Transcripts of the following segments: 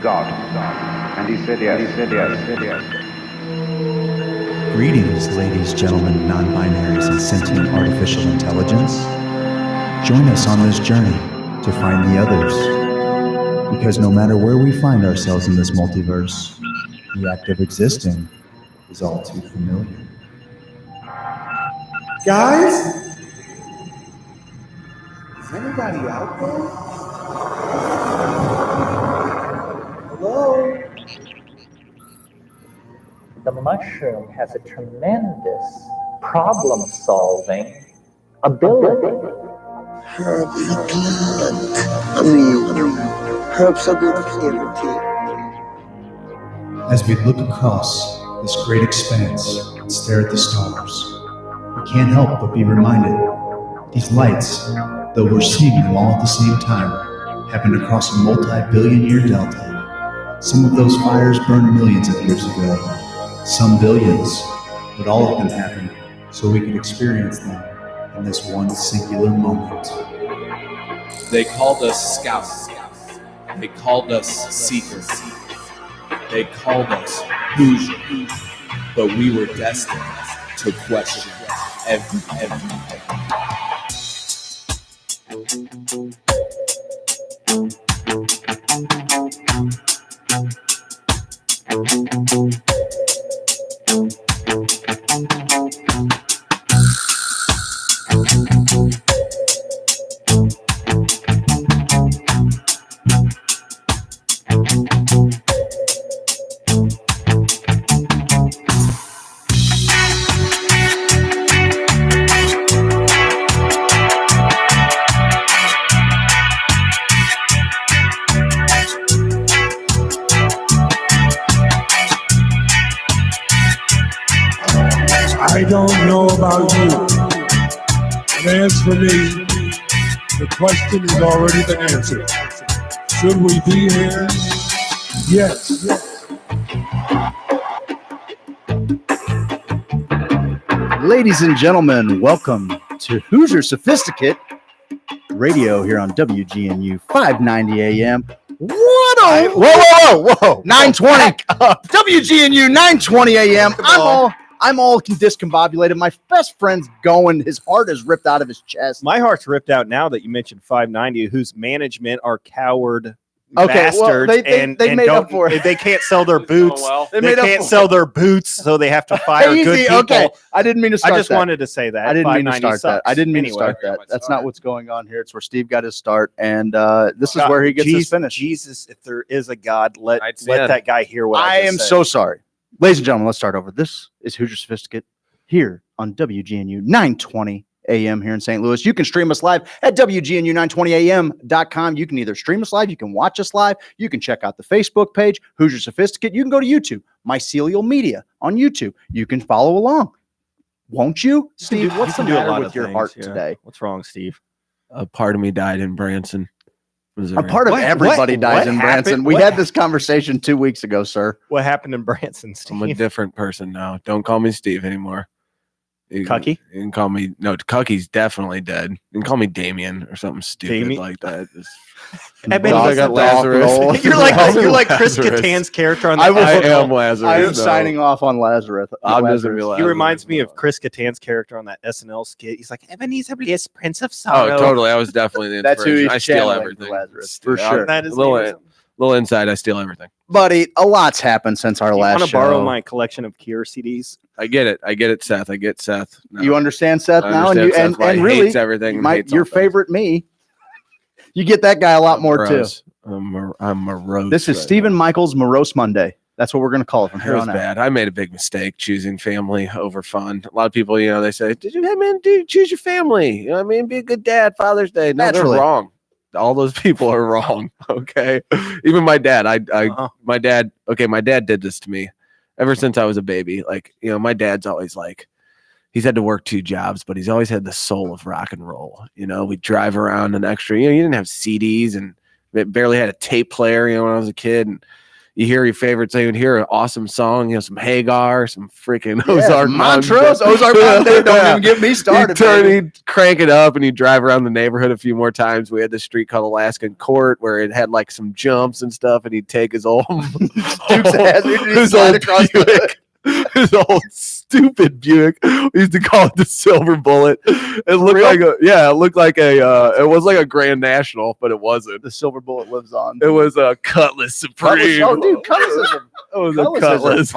God. And he said yes. Greetings, ladies, gentlemen, non-binaries, and sentient artificial intelligence. Join us on this journey to find the others. Because no matter where we find ourselves in this multiverse, the act of existing is all too familiar. Guys? Is anybody out there? Hello? The mushroom has a tremendous problem-solving ability. Herbs are good plenty. As we look across this great expanse and stare at the stars, we can't help but be reminded these lights, though we're seeing them all at the same time, happened across a multi-billion-year delta. Some of those fires burned millions of years ago, some billions, but all of them happened so we could experience them in this one singular moment. They called us scouts. They called us seekers. They called us Hoosier. But we were destined to question everything. I don't know about you, but as for me, the question has already been answered. Should we be here? Yes. Ladies and gentlemen, welcome to Hoosier Sophisticate Radio here on WGNU 590 AM. Whoa! 920 WGNU 920 AM. I'm all discombobulated. My best friend's going. His heart is ripped out of his chest. My heart's ripped out now that you mentioned 590, whose management are coward Okay, well, bastards they made up for it. They can't sell their boots. They can't sell their boots, so they have to fire good people. Okay, I didn't mean to start I just that. wanted to say that. I didn't mean to start that. I didn't mean to Anyway. start that. That's not what's going on here. It's where Steve got his start, and this is where he gets his finish. Jesus, if there is a God, let that guy hear what I I just am said. so sorry. Ladies and gentlemen, let's start over. This is Hoosier Sophisticate here on WGNU 920 AM here in St. Louis. You can stream us live at WGNU920AM.com. You can either stream us live, you can watch us live, you can check out the Facebook page, Hoosier Sophisticate. You can go to YouTube, Mycelial Media on YouTube. You can follow along. Won't you? Steve, what's the matter with your heart today? What's wrong, Steve? A part of me died in Branson, Missouri. A part of everybody dies in Branson. happened? We had this conversation 2 weeks ago, sir. What happened in Branson, Steve? I'm a different person now. Don't call me Steve anymore. Cucky? You can call me, no, Cucky's definitely dead. You can call me Damien or something stupid like that. I got Lazarus. You're like Chris Kattan's character on the I am Lazarus. I am signing off on Lazarus. He reminds me of Chris Kattan's character on that SNL skit. He's like, Ebenezer is Prince of Sorrow. Oh, totally. I was definitely the That's who inspiration. he's I steal channeling everything. for Lazarus, for Yeah, sure. That is little inside, I steal everything. Buddy, a lot's happened since our last want to show. borrow my collection of Cure CDs? I get it, Seth. I get Seth. No. You understand Seth I now, understand Seth, why and he really hates everything. and hates your all things. favorite me. You get that guy a lot more too. I'm morose. This is right Stephen now. Michaels Morose Monday. That's what we're going to call it from It here was on out. bad. I made a big mistake choosing family over fun. A lot of people, they say, dude, choose your family. You know what I mean? Be a good dad, Father's Day. No, Naturally. they're wrong. All those people are wrong. Okay. Even my dad, my dad did this to me ever since I was a baby. Like, my dad's always like, he's had to work 2 jobs, but he's always had the soul of rock and roll. We drive around an extra, you didn't have CDs and barely had a tape player, when I was a kid. And you hear your favorite thing, you hear an awesome song, some Hagar, some freaking Ozark Montrose, Ozark Mountain. Don't even get me started. He'd crank it up and he'd drive around the neighborhood a few more times. We had this street called Alaskan Court where it had like some jumps and stuff, and he'd take his old his old stupid Buick. We used to call it the Silver Bullet. It looked like it was like a Grand National, but it wasn't. The Silver Bullet lives on. It was a Cutlass Supreme. Cutlass is a Cutlass.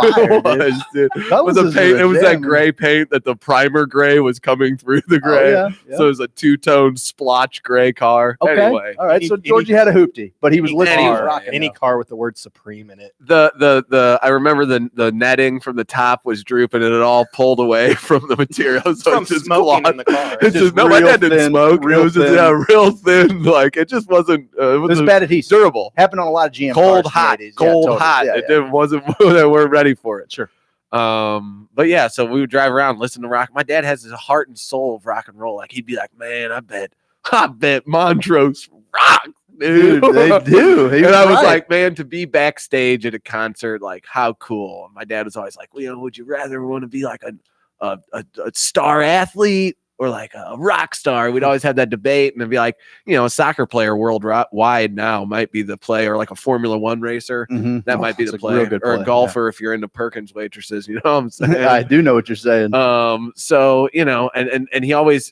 It was that gray paint that the primer gray was coming through the gray. So it was a two-tone splotch gray car. Okay. Anyway, all right. So Georgie had a hoopty, but he was any car with the word Supreme in it. I remember the netting from the top was drooping and it all pulled away from the material. So from smoking in the car. My dad didn't smoke. It was just real thin. Like it just wasn't. It was bad adhesive. Durable. Happened on a lot of GM cold, cars hot, in the 80s. cold, hot. It wasn't. They weren't ready for it. Sure. But yeah, so we would drive around, listen to rock. My dad has his heart and soul of rock and roll. Like he'd be like, man, I bet Montrose rocks. Dude, they do. And I was like, man, to be backstage at a concert, like how cool. And my dad was always like, well, would you rather want to be like a star athlete or like a rock star? We'd always have that debate, and it'd be like, a soccer player worldwide now might be the play, or like a Formula One racer. That might be the play, or a golfer if you're into Perkins waitresses. You know what I'm saying? I do know what you're saying. So and he always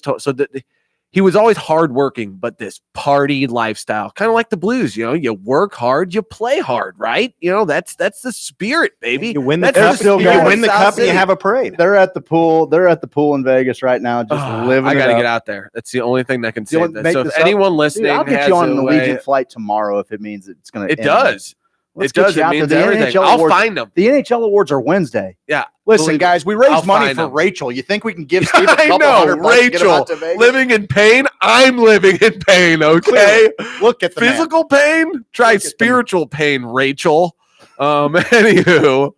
told so that. He was always hardworking, but this party lifestyle, kind of like the blues. You work hard, you play hard, right? That's the spirit, baby. You win the cup. You win the cup, and you have a parade. They're at the pool. They're at the pool in Vegas right now, just living. I gotta get out there. That's the only thing that can save this. So if anyone listening, I'll get you on an Allegiant flight tomorrow if it means it's going to. It does. It does. It means everything. I'll find them. The NHL awards are Wednesday. Yeah. Listen, guys, we raised money for Rachel. You think we can give Steve a couple $100 Rachel, living in pain. I'm living in pain. Okay. Look at the physical pain. Try spiritual pain, Rachel. Anywho,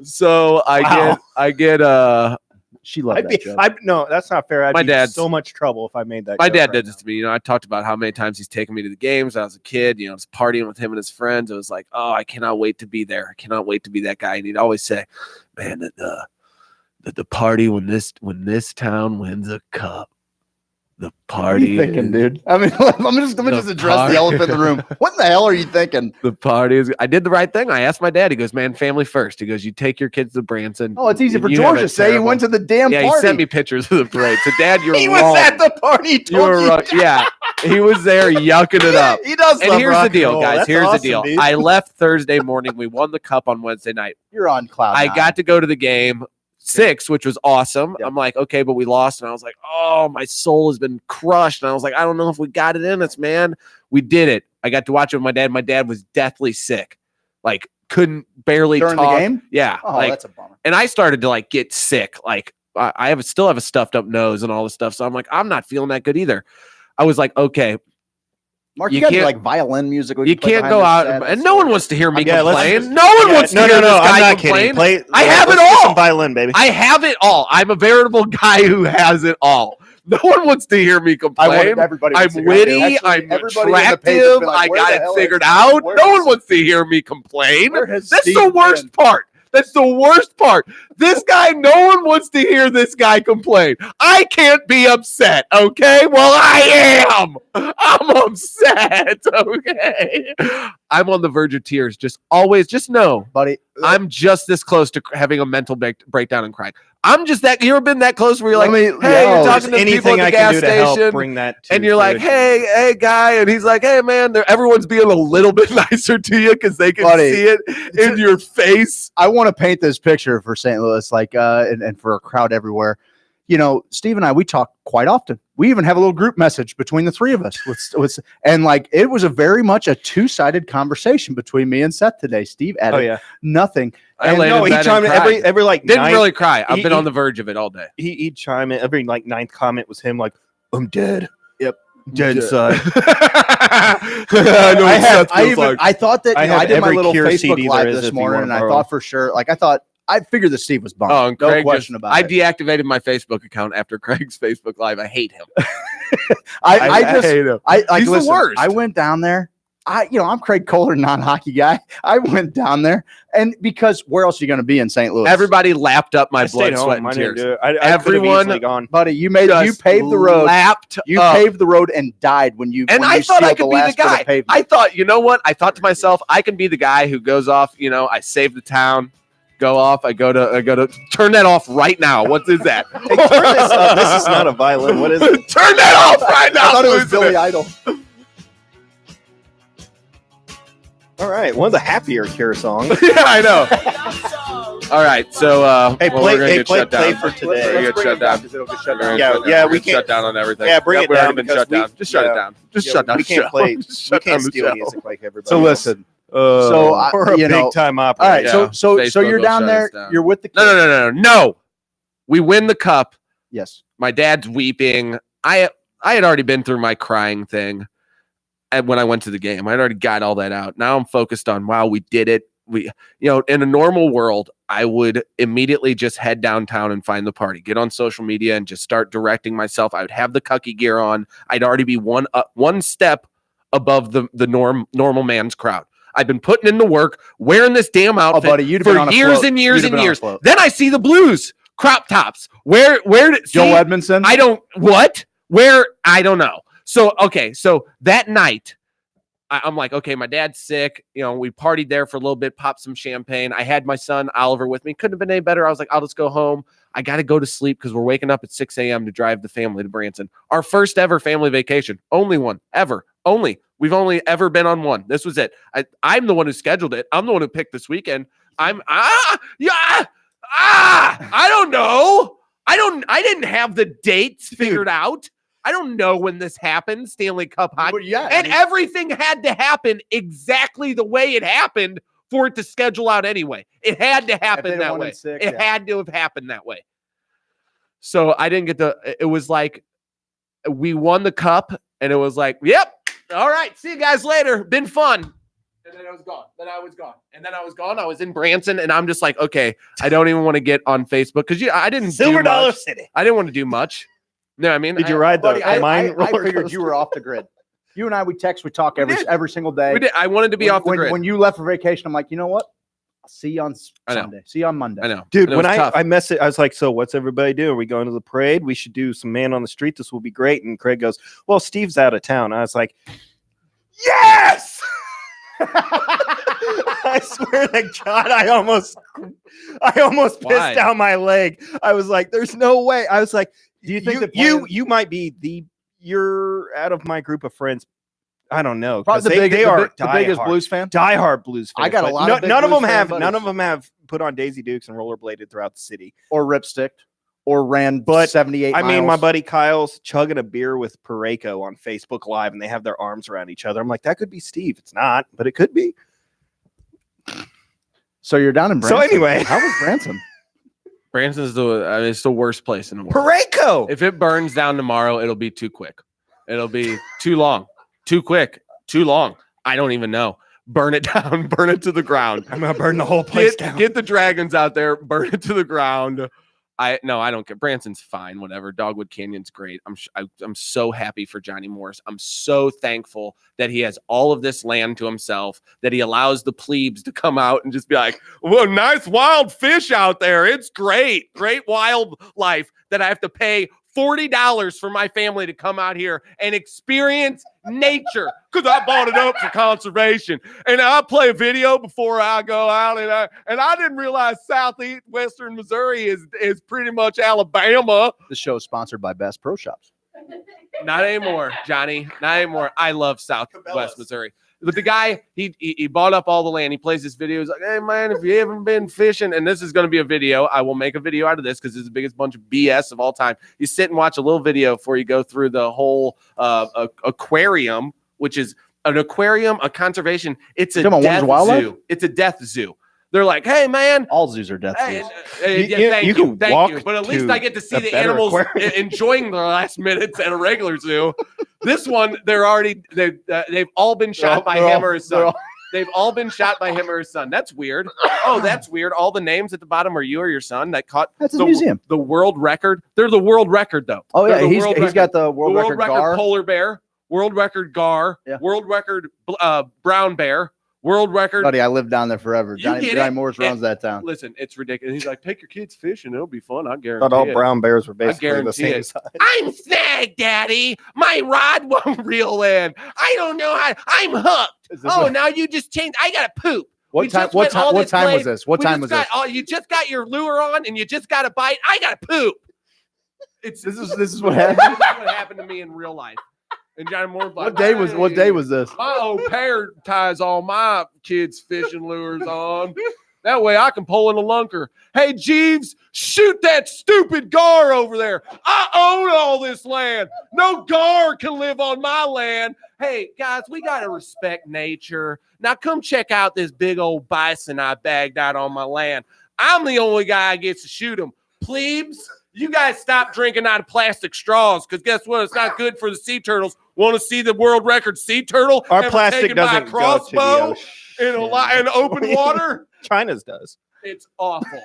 so I get. She loved that joke. No, that's not fair. I'd my be dad so much trouble if I made that. My dad did this to me. I talked about how many times he's taken me to the games. I was a kid. I was partying with him and his friends. It was like, oh, I cannot wait to be there. I cannot wait to be that guy. And he'd always say, man, the party when this town wins a cup. The party. What are you thinking, dude? I mean, let me just address the elephant in the room. What in the hell are you thinking? The party is. I did the right thing. I asked my dad. He goes, "Man, family first." He goes, "You take your kids to Branson." Oh, it's easy for George to say. He went to the damn party. Yeah, he sent me pictures of the parade. So, Dad, you're he wrong. was at the party. You were wrong. Yeah, he was there yucking it up. He does. And here's the deal, guys. That's here's awesome, the deal. Dude. I left Thursday morning. We won the cup on Wednesday night. You're on cloud. I got to go to the game. 6, which was awesome. Yep. I'm like, okay, but we lost. And I was like, oh, my soul has been crushed. And I was like, I don't know if we got it in us, man. We did it. I got to watch it with my dad. My dad was deathly sick. Like, couldn't barely during talk. the game? Yeah. Oh, that's a bummer. And I started to like get sick. Like, I still have a stuffed up nose and all this stuff. So I'm like, I'm not feeling that good either. I was like, okay. Mark, you got like violin music. You can't go out and no one wants to hear me complain. No one wants to hear this I'm guy not complain. Kidding. I have it all. Some violin, baby. I have it all. I'm a veritable guy who has it all. No one wants to hear me complain. I'm witty. I'm attractive. I got it figured out. No one wants to hear me complain. That's the worst part. That's the worst part. This guy, no one wants to hear this guy complain. I can't be upset, okay? Well, I am. I'm upset, okay? I'm on the verge of tears. Just know, buddy, I'm just this close to having a mental breakdown and crying. I'm just that. You ever been that close where you're like, hey, you're talking to people at the gas station, bring that and you're like, hey, guy, and he's like, hey, man, everyone's being a little bit nicer to you because they can see it in your face. I want to paint this picture for St. Louis, like, and for a crowd everywhere. Steve and I, we talk quite often. We even have a little group message between the three of us. And like, it was a very much a two-sided conversation between me and Seth today. Steve added nothing. And he chimed in every like didn't really cry. I've been on the verge of it all day. He'd chime in. Every like ninth comment was him like, I'm dead. Yep. Dead son. I thought that I did my little Facebook Live this morning, and I thought for sure, I figured that Steve was bummed. Oh, and no question about it. I deactivated my Facebook account after Craig's Facebook Live. I hate him. I hate him. He's the worst. I went down there I'm Craig Kohler, non-hockey guy. I went down there, and because where else are you going to be in St. Louis? Everybody lapped up my I blood, stayed sweat, home. and I didn't tears. do it. I Everyone- could've easily gone. buddy. You paved the road. Lapped You up. paved the road and died when you. And when I you thought I sealed could be the last bit of guy. pavement. I thought, you know what? I thought to myself, I can be the guy who goes off. I save the town, go off. I go to turn that off right now. What is that? Hey, turn this up. This is not a violin. What is it? Turn that off right now. I thought it was Listen Billy Idol. All right, one of the happier Cure songs. Yeah, I know. All right, so Hey, well, play- we're gonna hey, get play- shut play down. for today. We're gonna Let's get bring shut it down down. 'cause it'll get shut We're down. gonna Yeah, shut we down. Shut down on everything. Yeah, bring it we're down already been because shut down. Just shut it yeah. down. Just Yeah, shut down. We the can't show. play. Just We shut down can't the steal show. music like everybody. So else. listen. So I, we're a you know, big time all operator. right. Yeah, So Facebook you're will down shut there. us down. You're with the kids. No. We win the cup. Yes. My dad's weeping. I had already been through my crying thing when I went to the game. I'd already got all that out. Now I'm focused on, wow, we did it. We, in a normal world, I would immediately just head downtown and find the party, get on social media and just start directing myself. I would have the cucky gear on. I'd already be one step above the normal man's crowd. I've been putting in the work, wearing this damn outfit buddy, you'd have been for on a years float. and years You'd have and been on a years. float. Then I see the Blues crop tops. Where did Joe Edmondson. I don't know. So that night, I'm like, okay, my dad's sick. We partied there for a little bit, popped some champagne. I had my son Oliver with me. Couldn't have been any better. I was like, I'll just go home. I got to go to sleep because we're waking up at 6 a.m. to drive the family to Branson. Our first ever family vacation. Only one ever. We've only ever been on one. This was it. I'm the one who scheduled it. I'm the one who picked this weekend. I don't know. I didn't have the dates figured out. I don't know when this happened, Stanley Cup hockey. But yeah, and everything had to happen exactly the way it happened for it to schedule out anyway. It had to happen that way. It had to have happened that way. So I didn't get it was like we won the cup and it was like, yep, all right, see you guys later. Been fun. And then I was gone. And then I was gone. I was in Branson and I'm just like, okay, I don't even want to get on Facebook because I didn't Silver do Dollar much. City. I didn't want to do much. No, I mean, Did you ride the Buddy, mine I roller figured coaster? you were off the grid. You and I, we talk did. every single day. We did. I wanted to be off the grid. When you left for vacation, I'm like, you know what? I'll see you on I know. Sunday. See you on Monday. I know. Dude, And it when was tough. I messaged, I was like, so what's everybody doing? Are we going to the parade? We should do some man on the street. This will be great. And Craig goes, well, Steve's out of town. I was like, yes! I swear to God, I almost pissed Why? down my leg. I was like, there's no way. I was like, Do you think the you plan- you might be you're out of my group of friends. I don't know. Probably 'cause they are the biggest diehard- Blues fan. diehard Blues fans. I got a but lot of big none of Blues them fan have buddies. none of them have put on Daisy Dukes and rollerbladed throughout the city. Or ripsticked. Or ran But, 78 I mean, my miles. buddy Kyle's chugging a beer with Pareko on Facebook Live, and they have their arms around each other. I'm like, that could be Steve. It's not, but it could be. So you're down in So Branson. anyway. How was Branson? Branson's it's the worst place in the world. Pareko. If it burns down tomorrow, it'll be too quick. It'll be too long, too quick, too long. I don't even know. Burn it down, burn it to the ground. I'm gonna burn the whole place down. Get the dragons out there, burn it to the ground. I don't care. Branson's fine, whatever. Dogwood Canyon's great. I'm so happy for Johnny Morris. I'm so thankful that he has all of this land to himself, that he allows the plebes to come out and just be like, well, nice wild fish out there. It's great wildlife that I have to pay $40 for my family to come out here and experience nature because I bought it up for conservation. And I play a video before I go out, and I didn't realize southwestern Missouri is pretty much Alabama. The show is sponsored by Bass Pro Shops. Not anymore, Johnny. Not anymore. I love Southwest Missouri. But the guy, he bought up all the land. He plays this video. He's like, hey, man, if you haven't been fishing, and this is going to be a video. I will make a video out of this because it's the biggest bunch of BS of all time. You sit and watch a little video before you go through the whole aquarium, which is an aquarium, a conservation. It's a death zoo. It's a death zoo. They're like, hey, man. All zoos are death zoos. Thank you can walk you. But at least to I get to see a the better animals aquarium. enjoying their last minutes at a regular zoo. This one, they've all been shot by him or his son. They've all been shot by him or his son. That's weird. Oh, that's weird. All the names at the bottom are you or your son that caught That's a museum. the world record. They're the world record, though. Oh, yeah. They're the He's world got record. the world record gar. polar bear. world record gar, Yeah. world record brown bear, world record. Buddy, I lived down there forever. You Johnny get it? Morris runs that town. Listen, it's ridiculous. He's like, take your kids fishing. It'll be fun. I guarantee Thought all it. brown bears were basically the guarantee same it. size. I'm snagged, Daddy. My rod won't reel in. I don't know how. I'm hooked. Oh, now you just changed. I got to poop. What time was this? What time was this? Oh, you just got your lure on and you just got a bite. I got to poop. This is what happened. This is what happened to me in real life. And Johnny Moore's like, what day was this? My au pair ties all my kids' fishing lures on. That way I can pull in a lunker. Hey, Jeeves, shoot that stupid gar over there. I own all this land. No gar can live on my land. Hey, guys, we got to respect nature. Now come check out this big old bison I bagged out on my land. I'm the only guy that gets to shoot him. Plebes, you guys stop drinking out of plastic straws, because guess what? It's not good for the sea turtles. Want to see the world record sea turtle? Our ever plastic taken by a doesn't go to the crossbow ocean. in open water? China's does. It's awful.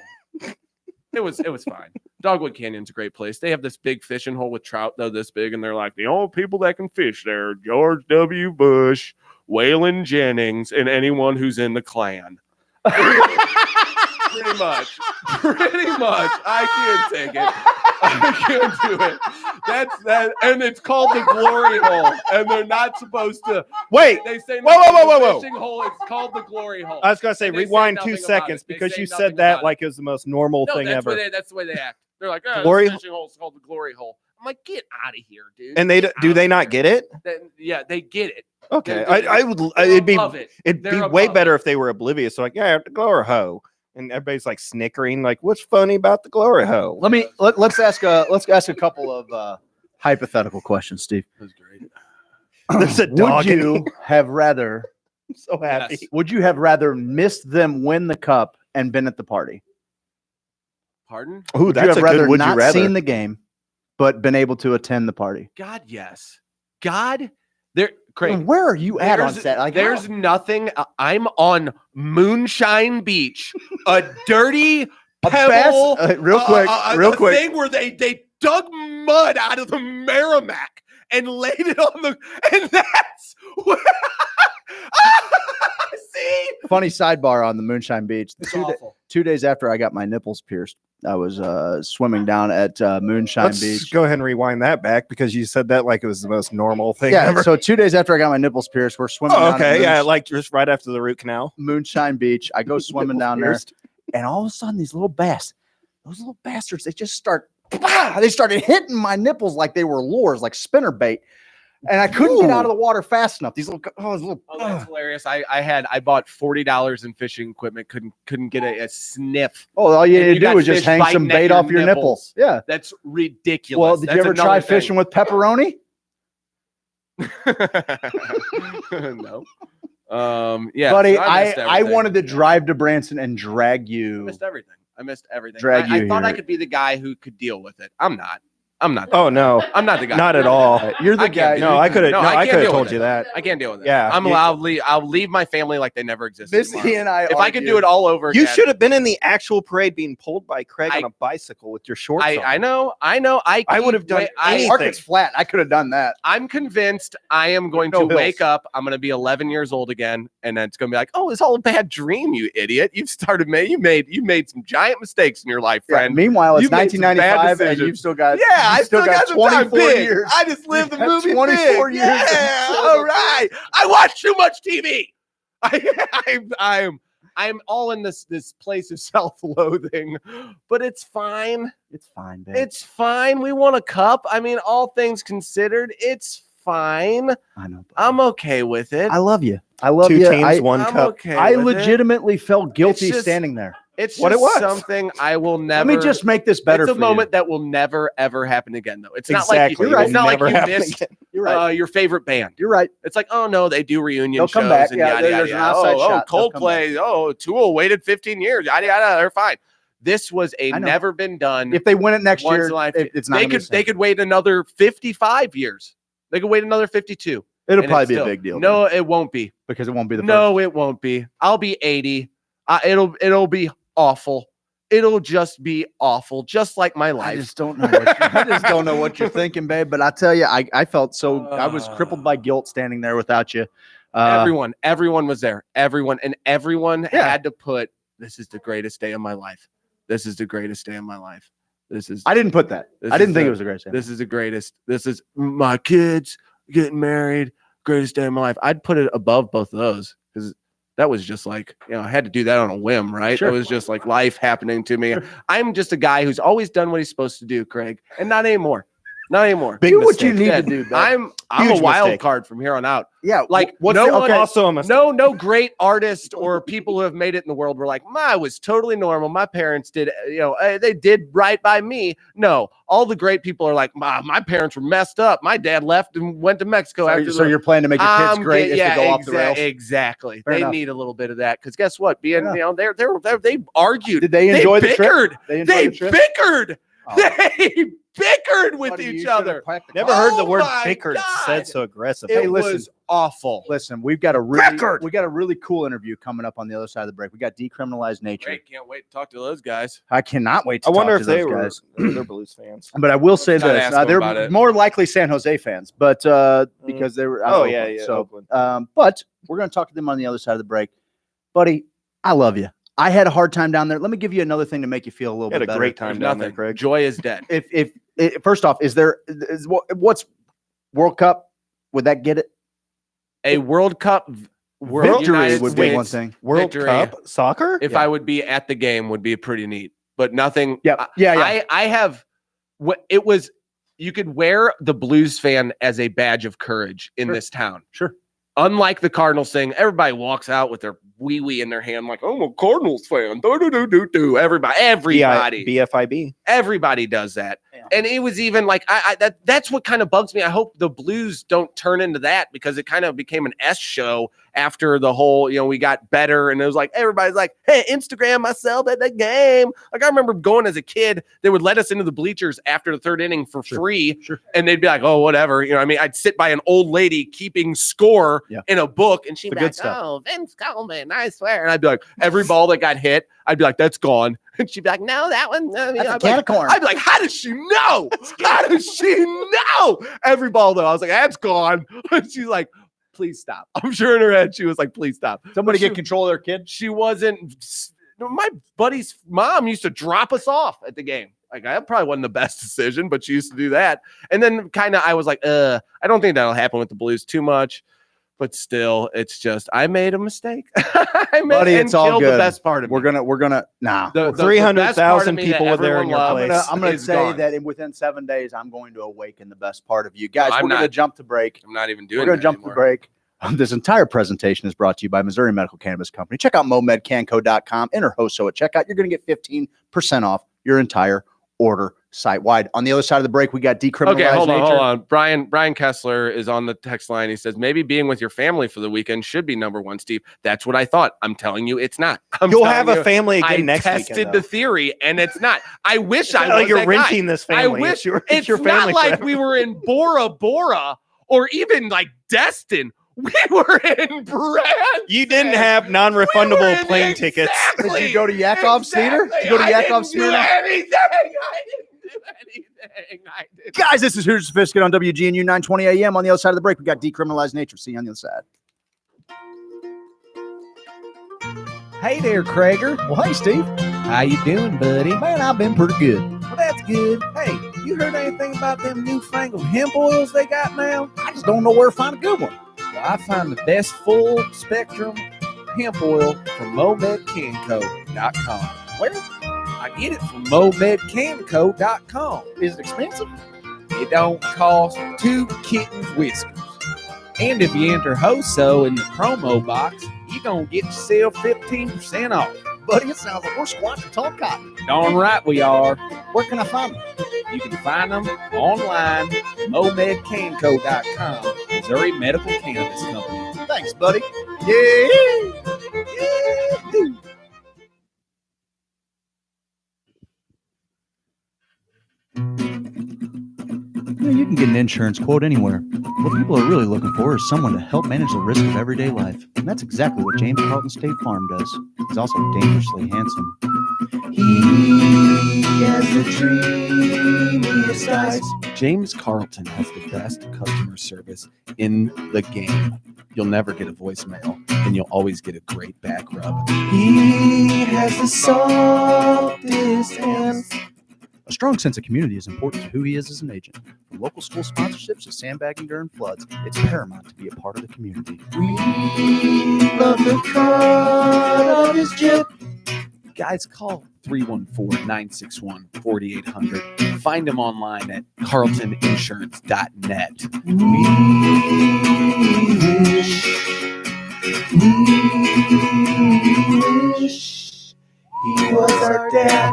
It was fine. Dogwood Canyon's a great place. They have this big fishing hole with trout, though, this big, and they're like, the only people that can fish there are George W. Bush, Waylon Jennings, and anyone who's in the Klan. Pretty much. I can't take it. I can't do it. That's that, and it's called the glory hole, and they're not supposed to. Wait. They say Whoa. fishing hole. It's called the glory hole. I was gonna say And they rewind say 2 nothing about seconds it. They because say you nothing said that about like it was the most normal thing that's ever. That's the way they act. They're like, oh, Glory- this fishing hole is called the glory hole. I'm like, get out of here, dude. And they do they not get it? Yeah, they get it. Okay, They- I would. they're It'd be above it. it'd be They're way above better it. if they were oblivious. So like, yeah, the glory hole, and everybody's like snickering, like, what's funny about the glory hole? Let's ask a couple of hypothetical questions, Steve. That's great. There's a dog. Would you have rather? I'm so happy. Yes. Would you have rather missed them win the cup and been at the party? Pardon? Ooh, Would you that's have a rather good. Would not you rather? seen the game, but been able to attend the party? God, yes. God, there. Craig, Where are you at on there's- set? Like, there's nothing. I'm on Moonshine Beach, a dirty pebble. real quick, a thing where they dug mud out of the Merrimack and laid it on the, and that's where. See, Funny sidebar on the Moonshine Beach. it's awful. 2 days after I got my nipples pierced, I was swimming down at Moonshine Let's Beach. go ahead and rewind that back because you said that like it was the most normal thing Yeah, ever. so 2 days after I got my nipples pierced, we're swimming. Oh, down at okay, yeah, like just right after the root canal. Moonshine Beach. I go swimming Nipples down there, pierced. and all of a sudden, those little bastards, they just start. They started hitting my nipples like they were lures, like spinner bait, and I couldn't get out of the water fast enough. These little, Oh, that's hilarious. I bought $40 in fishing equipment. Couldn't get a sniff. all you And need you to do got is just fish hang some biting at bait your off your nipples. nipples. Yeah. That's ridiculous. Well, did you ever try fishing with pepperoni? with? No. Yeah, Buddy, so I missed I everything. wanted to drive to Branson and drag I you. missed everything. Drag I you thought I here. could be the guy who could deal with it. I'm not. Oh no, I'm not the guy. not at all. You're the I can't guy. do No, I could have. No, No, I I can't could have deal told with you it. that. I can't deal with it. Yeah, I'm you- allowed. I'll leave my family like they never existed. Missy and I. If I could do argued. it all over You again. should have been in the actual parade being pulled by Craig I- on a bicycle with your shorts on. I know. I would have done anything. Market's flat. I could have done that. I'm convinced I am going No to wake hills. up. I'm going to be 11 years old again, and then it's going to be like, "Oh, it's all a bad dream, you idiot! You've started. You made some giant mistakes in your life, Yeah, friend." meanwhile, it's You've made some bad 1995, and decisions. you've still got. Yeah, I you've still got some time 24 big. years. I just lived the You've got movie 24 big. years. Yeah, all right. I watch too much TV. I'm all in this place of self-loathing, but it's fine. It's fine, babe. It's fine. We won a cup. I mean, all things considered, it's fine. I know. I'm okay with it. I love you. I love Two you. teams, one I'm cup. okay I with it. legitimately felt guilty just- standing there. It's what just it was. something I will never. Let me just make this better It's a for moment that will never ever happen again, though. It's Exactly. not like You're right. it's not like Never you happen missed again. you. You're right. your favorite band. You're right. It's like, oh no, they do reunion They'll shows come back. and Yeah, yada there's yada an yada. outside Oh, shot. They'll come Coldplay. Oh, Tool waited 15 years. Yada yada. They're fine. This was a I know. never been done. If they win it next once year, in a life- it's not. they could wait another 55 years. They could wait another 52. It'll and probably it's be still- a big deal. No, it won't be. because it won't be the No, it won't be. I'll be 80. It'll be awful. it'll just be awful, just like my life. I just don't know what you're thinking, babe. But I tell you, I felt so I was crippled by guilt standing there without you. Everyone was there. Everyone had to put, this is the greatest day of my life. This is the greatest day of my life. I didn't put that. I didn't think it was the greatest day. This is the greatest. This is my kids getting married. Greatest day of my life. I'd put it above both of those because that was just like, I had to do that on a whim, right? Sure. It was just like life happening to me. Sure. I'm just a guy who's always done what he's supposed to do, Craig, and not anymore. Not anymore. Do what you need to do. I'm a wild card from here on out. Yeah. Like no great artist or people who have made it in the world were like, I was totally normal. My parents did, they did right by me. No, all the great people are like, my parents were messed up. My dad left and went to Mexico. So you're planning to make your kids great if they go off the rails? Exactly. Fair they enough. need a little bit of that because guess what? They argued. Did they enjoy the trip? They bickered. Oh. They bickered with each other. Never heard the word bickered said so aggressive. It was awful. Listen, we got a really cool interview coming up on the other side of the break. We got Decriminalize Nature. Great, can't wait to talk to those guys. I cannot wait to I wonder talk if to they those were guys. they're Blues fans. But I will say this: they're more likely San Jose fans, but because they were Oakland. But we're going to talk to them on the other side of the break, buddy. I love you. I had a hard time down there. Let me give you another thing to make you feel a little bit better. Had a great time down there, Craig. Joy is dead. If first off, what's World Cup? Would that get it? A World Cup victory would be one thing. World Cup soccer? If I would be at the game, would be pretty neat. But nothing. Yeah. I have. It was. You could wear the Blues fan as a badge of courage in this town. Sure. Unlike the Cardinals thing, everybody walks out with their wee in their hand, like, I'm a Cardinals fan. Everybody. BFIB. Everybody does that. Yeah. And it was even like, that's what kind of bugs me. I hope the Blues don't turn into that because it kind of became an S show after the whole, we got better. And it was like, everybody's like, hey, Instagram myself at the game. Like, I remember going as a kid, they would let us into the bleachers after the third inning for free. Sure. And they'd be like, oh, whatever. I'd sit by an old lady keeping score in a book. And she'd be like, oh, Vince Coleman, I swear. And I'd be like, every ball that got hit, I'd be like, that's gone. And she'd be like, no, that one. That's a can of corn. I'd be like, how does she know? How does she know? Every ball, though, I was like, that's gone. And she's like, please stop. I'm sure in her head, she was like, please stop. Somebody get control of their kid? She wasn't. My buddy's mom used to drop us off at the game. Like, that probably wasn't the best decision, but she used to do that. And then I was like, I don't think that'll happen with the Blues too much. But still, it's just I made a mistake. Buddy, it's all good. The best part of we're gonna the 300,000 people were there in your place. I'm gonna say that within 7 days, I'm going to awaken the best part of you guys. We're gonna jump to break. I'm not even doing. We're gonna jump to break. This entire presentation is brought to you by Missouri Medical Cannabis Company. Check out momedcanco.com. Enter HOSO at checkout. You're gonna get 15% off your entire order site-wide. On the other side of the break, we got Decriminalize Nature. Hold on. Brian Kessler is on the text line. He says, maybe being with your family for the weekend should be number one, Steve. That's what I thought. I'm telling you, it's not. You'll have a family again next weekend. I tested the theory, and it's not. I wish I was like you're wrenching this family. I wish it's your family. Not like we were in Bora Bora or even like Destin. We were in Brand. You didn't have non-refundable plane tickets. Did you go to Yakov's Theater? Did you go to Yakov's Theater? I didn't do anything. Guys, this is Hoosier Sophisticate on WGNU 920 AM. On the other side of the break, we got Decriminalize Nature. See you on the other side. Hey there, Krager. Well, hey, Steve. How you doing, buddy? Man, I've been pretty good. Well, that's good. Hey, you heard anything about them newfangled hemp oils they got now? I just don't know where to find a good one. Well, I find the best full spectrum hemp oil from MoMedCanco.com. Where? I get it from MoMedCanco.com. Is it expensive? It don't cost 2 kittens whiskers. And if you enter HOSO in the promo box, you're going to get yourself 15% off. Buddy, it sounds like we're squatting tall cotton. Darn right we are. Where can I find them? You can find them online, MoMedCanco.com, Missouri Medical Cannabis Company. Thanks, buddy. Yeah. You can get an insurance quote anywhere. What people are really looking for is someone to help manage the risk of everyday life. And that's exactly what James Carlton State Farm does. He's also dangerously handsome. He has the dreamiest eyes. James Carlton has the best customer service in the game. You'll never get a voicemail, and you'll always get a great back rub. He has the softest hands. A strong sense of community is important to who he is as an agent. From local school sponsorships to sandbagging during floods, it's paramount to be a part of the community. We love the cut of his jib. Guys, call 314-961-4800. Find him online at carltoninsurance.net. We wish he was our dad.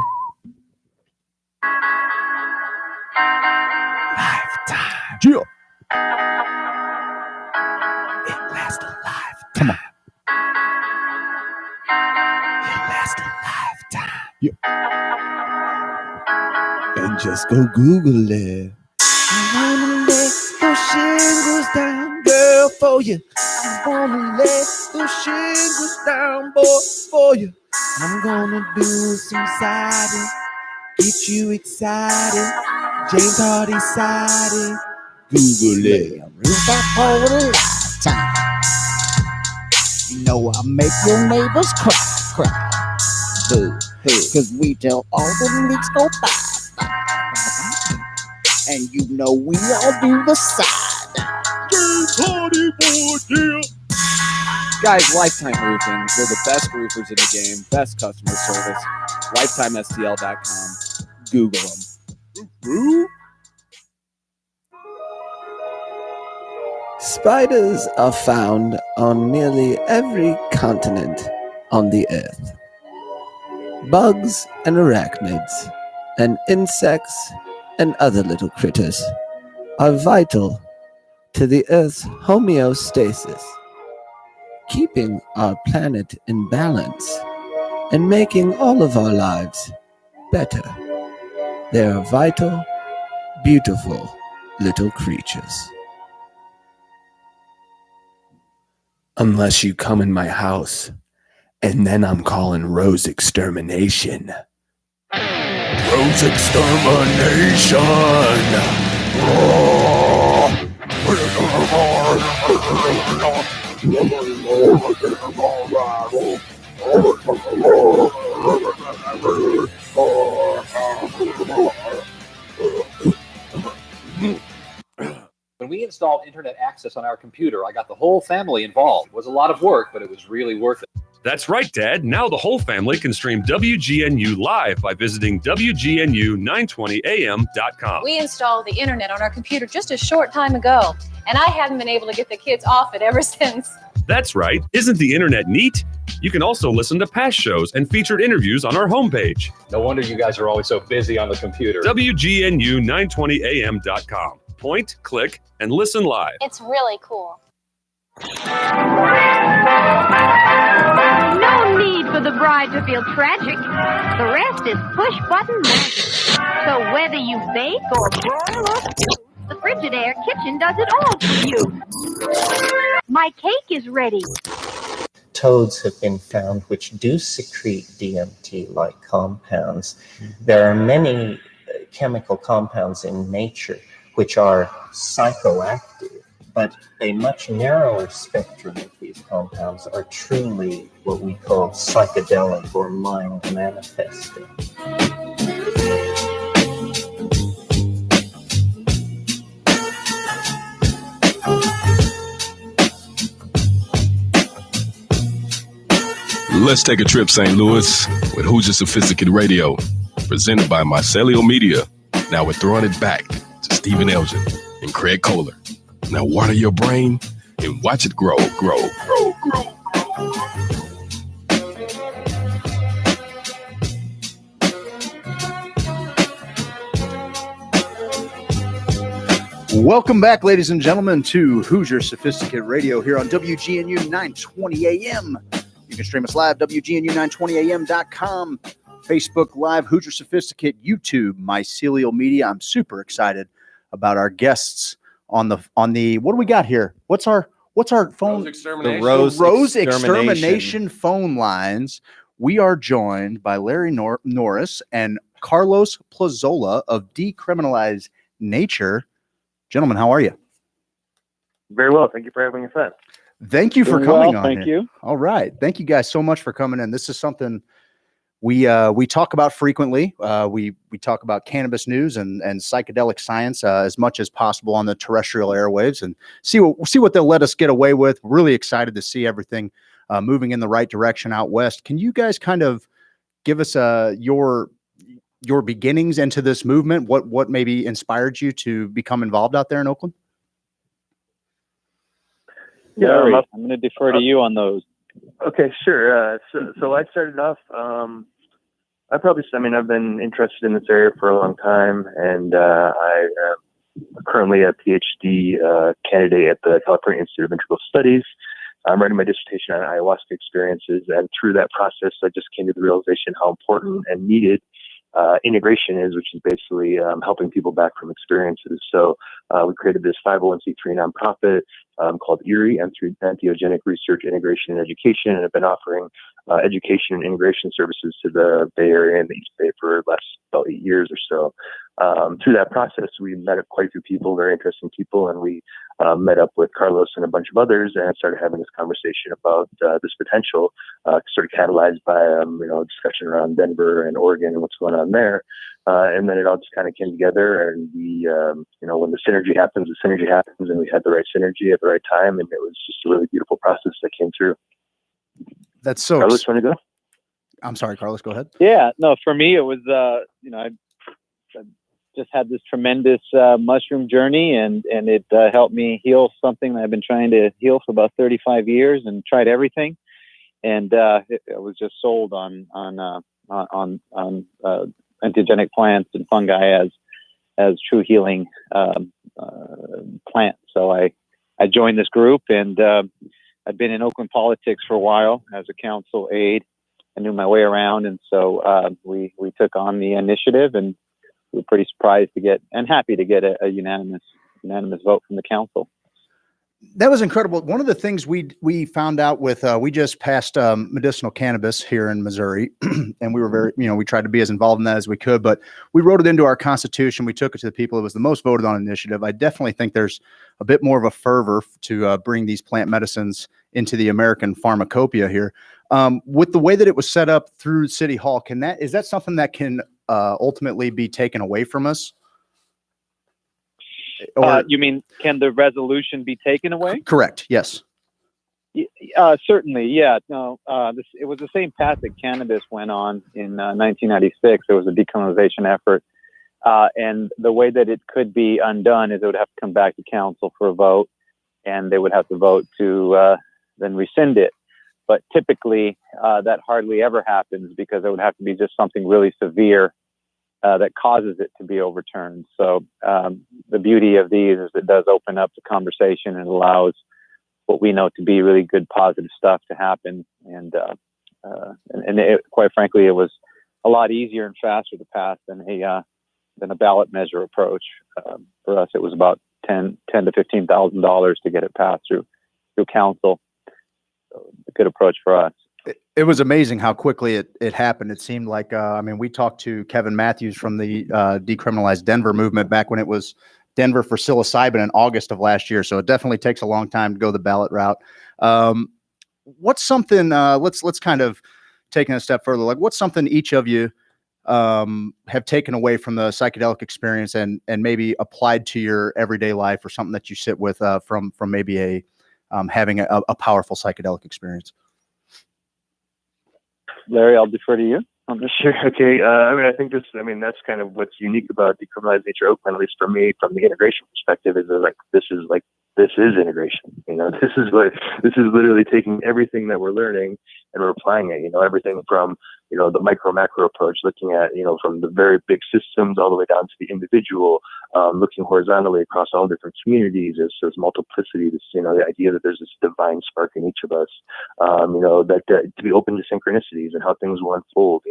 Lifetime. Jill. It lasts a lifetime. Come on. It lasts a lifetime. Yeah. And just go Google it. I wanna lay those shingles down, girl, for you. I wanna lay those shingles down, boy, for you. I'm gonna do some siding, get you excited. James Hardy siding. Google it. You know I make your neighbors cry. Boo, cause we tell all the leaks go by. And you know we all do the side. James Hardy, boy, yeah. Guys, Lifetime Roofing. They're the best roofers in the game. Best customer service. LifetimeSTL.com. Google them. Spiders are found on nearly every continent on the earth. Bugs and arachnids, and insects and other little critters are vital to the Earth's homeostasis, keeping our planet in balance and making all of our lives better. They are vital, beautiful little creatures. Unless you come in my house, and then I'm calling Rose Extermination. Rose Extermination! When we installed internet access on our computer, I got the whole family involved. It was a lot of work, but it was really worth it. That's right, Dad. Now the whole family can stream WGNU live by visiting WGNU920am.com. We installed the internet on our computer just a short time ago, and I haven't been able to get the kids off it ever since. That's right. Isn't the internet neat? You can also listen to past shows and featured interviews on our homepage. No wonder you guys are always so busy on the computer. WGNU920am.com. Point, click, and listen live. It's really cool. No need for the bride to feel tragic. The rest is push-button magic. So whether you bake or broil or stew, the Frigidaire kitchen does it all for you. My cake is ready. Toads have been found which do secrete DMT-like compounds. There are many chemical compounds in nature which are psychoactive, but a much narrower spectrum of these compounds are truly what we call psychedelic or mind manifesting. Let's take a trip, St. Louis, with Hoosier Sophisticate Radio, presented by Mycelio Media. Now we're throwing it back to Stephen Elgin and Craig Kohler. Now water your brain and watch it grow, grow, grow, grow. Welcome back, ladies and gentlemen, to Hoosier Sophisticate Radio here on WGNU 920 AM. You can stream us live, WGNU920am.com, Facebook Live, Hoosier Sophisticate, YouTube, Mycelial Media. I'm super excited about our guests on the what do we got here? What's our phone? The Rose Extermination phone lines. we are joined by Larry Norris and Carlos Plazola of Decriminalize Nature. Gentlemen, how are you? Very well. Thank you for having us on. Thank you for Doing coming well, on thank here. you. All right. Thank you guys so much for coming in. This is something we talk about frequently. We talk about cannabis news and psychedelic science as much as possible on the terrestrial airwaves, and see what they'll let us get away with. Really excited to see everything moving in the right direction out west. Can you guys kind of give us your beginnings into this movement? What maybe inspired you to become involved out there in Oakland? Yeah, I'm going to defer to you on those. Okay, sure. So I started off. I've been interested in this area for a long time, and I am currently a PhD candidate at the California Institute of Integral Studies. I'm writing my dissertation on ayahuasca experiences, and through that process, I just came to the realization how important and needed integration is, which is basically helping people back from experiences. So we created this 501c3 nonprofit called ERIE, Entheogenic Research, Integration, and Education, and have been offering education and integration services to the Bay Area and the East Bay for the last about 8 years or so. Through that process, we met up quite a few people, very interesting people, and we met up with Carlos and a bunch of others and started having this conversation about this potential, sort of catalyzed by discussion around Denver and Oregon and what's going on there. And then it all just kind of came together, and we, when the synergy happens, and we had the right synergy at the right time, and it was just a really beautiful process that came through. That's so. Carlos, want to go? I'm sorry, Carlos, go ahead. Yeah, no, for me, it was, I just had this tremendous mushroom journey, and it helped me heal something that I've been trying to heal for about 35 years and tried everything. And I was just sold on entheogenic plants and fungi as true healing plants. So I joined this group, and I've been in Oakland politics for a while as a council aide. I knew my way around, and so we took on the initiative, and we were pretty surprised to get and happy to get a unanimous vote from the council. That was incredible. One of the things we found out with we just passed medicinal cannabis here in Missouri, and we were very, we tried to be as involved in that as we could, but we wrote it into our Constitution. We took it to the people. It was the most voted on initiative. I definitely think there's a bit more of a fervor to bring these plant medicines into the American pharmacopoeia here. With the way that it was set up through City Hall, is that something that can ultimately be taken away from us? Or, you mean, can the resolution be taken away? Correct. Yes. Certainly. Yeah. No. It was the same path that cannabis went on in 1996. There was a decriminalization effort, and the way that it could be undone is it would have to come back to council for a vote, and they would have to vote to then rescind it. But typically, that hardly ever happens because it would have to be just something really severe that causes it to be overturned. So the beauty of these is it does open up the conversation and allows what we know to be really good, positive stuff to happen. And quite frankly, it was a lot easier and faster to pass than a ballot measure approach. For us, it was about $10,000 to $15,000 to get it passed through council. So a good approach for us. It was amazing how quickly it happened. It seemed like, we talked to Kevin Matthews from the Decriminalize Denver movement back when it was Denver for psilocybin in August of last year. So it definitely takes a long time to go the ballot route. What's something, let's kind of take it a step further. Like, what's something each of you have taken away from the psychedelic experience and maybe applied to your everyday life, or something that you sit with from maybe having a powerful psychedelic experience? Larry, I'll defer to you. Sure. Okay. I think that's kind of what's unique about Decriminalize Nature Oakland, at least for me, from the integration perspective, is that this is integration. This is literally taking everything that we're learning and we're applying it. Everything from the micro macro approach, looking at from the very big systems all the way down to the individual, looking horizontally across all different communities. There's multiplicity. The idea that there's this divine spark in each of us. That to be open to synchronicities and how things will unfold.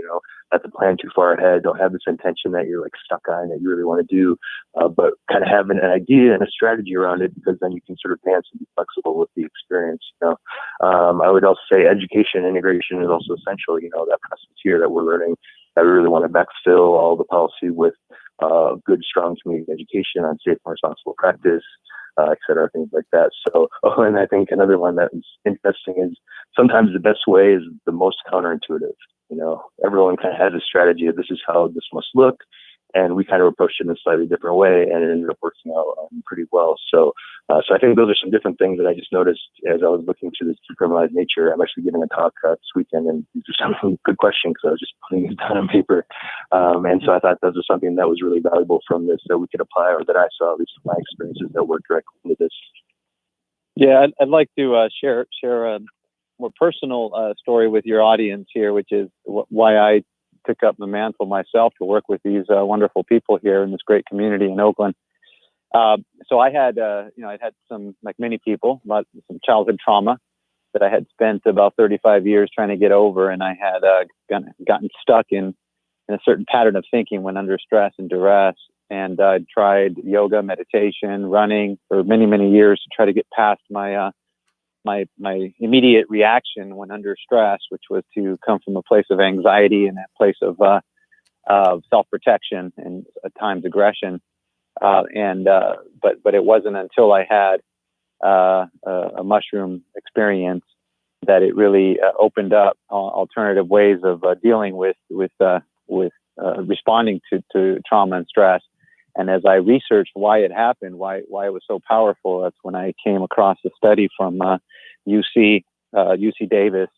not to plan too far ahead. Don't have this intention that you're like stuck on that you really want to do, but kind of have an idea and a strategy around it, because then you can sort of dance and be flexible with the experience. I would also say education integration is also essential. That process here that we're learning, that we really want to backfill all the policy with good, strong community education on safe and responsible practice, et cetera, things like that. So, and I think another one that is interesting is sometimes the best way is the most counterintuitive. Everyone kind of has a strategy of this is how this must look, and we kind of approached it in a slightly different way, and it ended up working out pretty well. So I think those are some different things that I just noticed as I was looking through this Decriminalize Nature. I'm actually giving a talk this weekend, and just a good question because I was just putting it down on paper. And so I thought that was something that was really valuable from this that we could apply, or that I saw, at least from my experiences, that worked directly into this. Yeah, I'd like to share a more personal story with your audience here, which is why I took up the mantle myself to work with these wonderful people here in this great community in Oakland. So I had, I'd had some, like many people, some childhood trauma that I had spent about 35 years trying to get over, and I had gotten stuck in a certain pattern of thinking when under stress and duress. And I'd tried yoga, meditation, running for many, many years to try to get past my immediate reaction when under stress, which was to come from a place of anxiety and a place of self-protection and at times aggression. But it wasn't until I had a mushroom experience that it really opened up alternative ways of dealing with responding to trauma and stress. And as I researched why it happened, why it was so powerful, that's when I came across a study from UC Davis,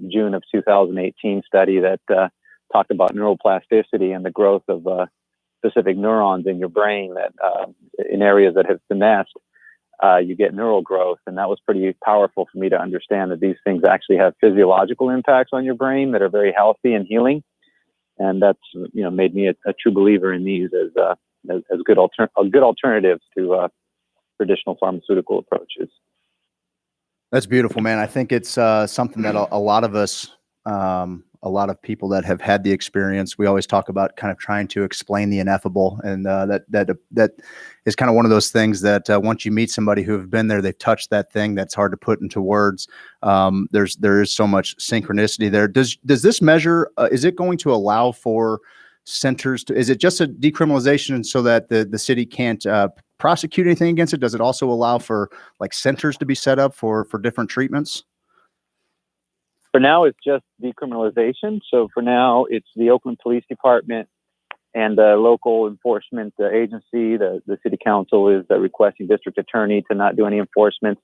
June of 2018 study that talked about neuroplasticity and the growth of specific neurons in your brain that in areas that have finessed, you get neural growth. And that was pretty powerful for me to understand that these things actually have physiological impacts on your brain that are very healthy and healing. And that's, made me a true believer in these as good alternatives to traditional pharmaceutical approaches. That's beautiful, man. I think it's something that a lot of us, a lot of people that have had the experience, we always talk about kind of trying to explain the ineffable. And that is kind of one of those things that once you meet somebody who have been there, they've touched that thing that's hard to put into words. There is so much synchronicity there. Does this measure, is it going to allow for centers to, is it just a decriminalization so that the city can't prosecute anything against it? Does it also allow for like centers to be set up for different treatments? For now, it's just decriminalization. So for now, it's the Oakland Police Department and the local enforcement agency. The city council is requesting district attorney to not do any enforcement.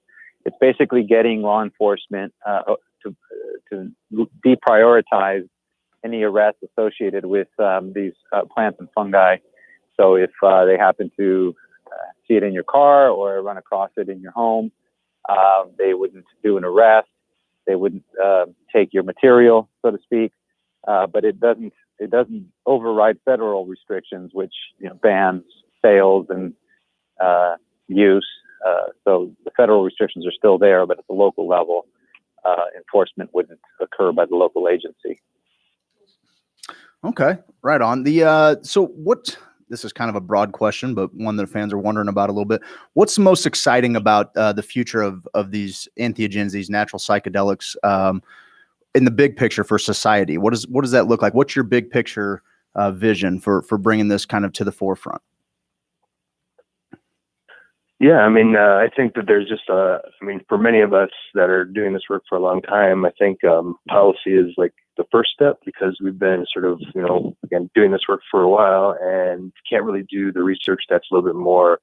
It's basically getting law enforcement to deprioritize any arrests associated with these plants and fungi. So if they happen to see it in your car or run across it in your home, they wouldn't do an arrest. They wouldn't take your material, so to speak. But it doesn't override federal restrictions, which bans sales and use. So the federal restrictions are still there, but at the local level, enforcement wouldn't occur by the local agency. Okay, right on. This is kind of a broad question, but one that fans are wondering about a little bit. What's the most exciting about the future of these entheogens, these natural psychedelics, in the big picture for society? What does that look like? What's your big picture vision for bringing this kind of to the forefront? Yeah, I think that there's just for many of us that are doing this work for a long time, I think policy is like the first step, because we've been sort of, again, doing this work for a while and can't really do the research that's a little bit more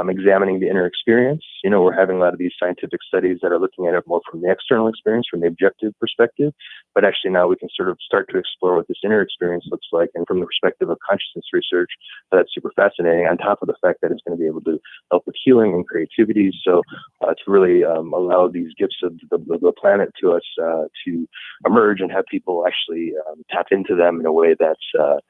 examining the inner experience. We're having a lot of these scientific studies that are looking at it more from the external experience, from the objective perspective, but actually now we can sort of start to explore what this inner experience looks like. And from the perspective of consciousness research, that's super fascinating, on top of the fact that it's going to be able to help with healing and creativity. So to really allow these gifts of the planet to us to emerge and have people actually tap into them in a way that's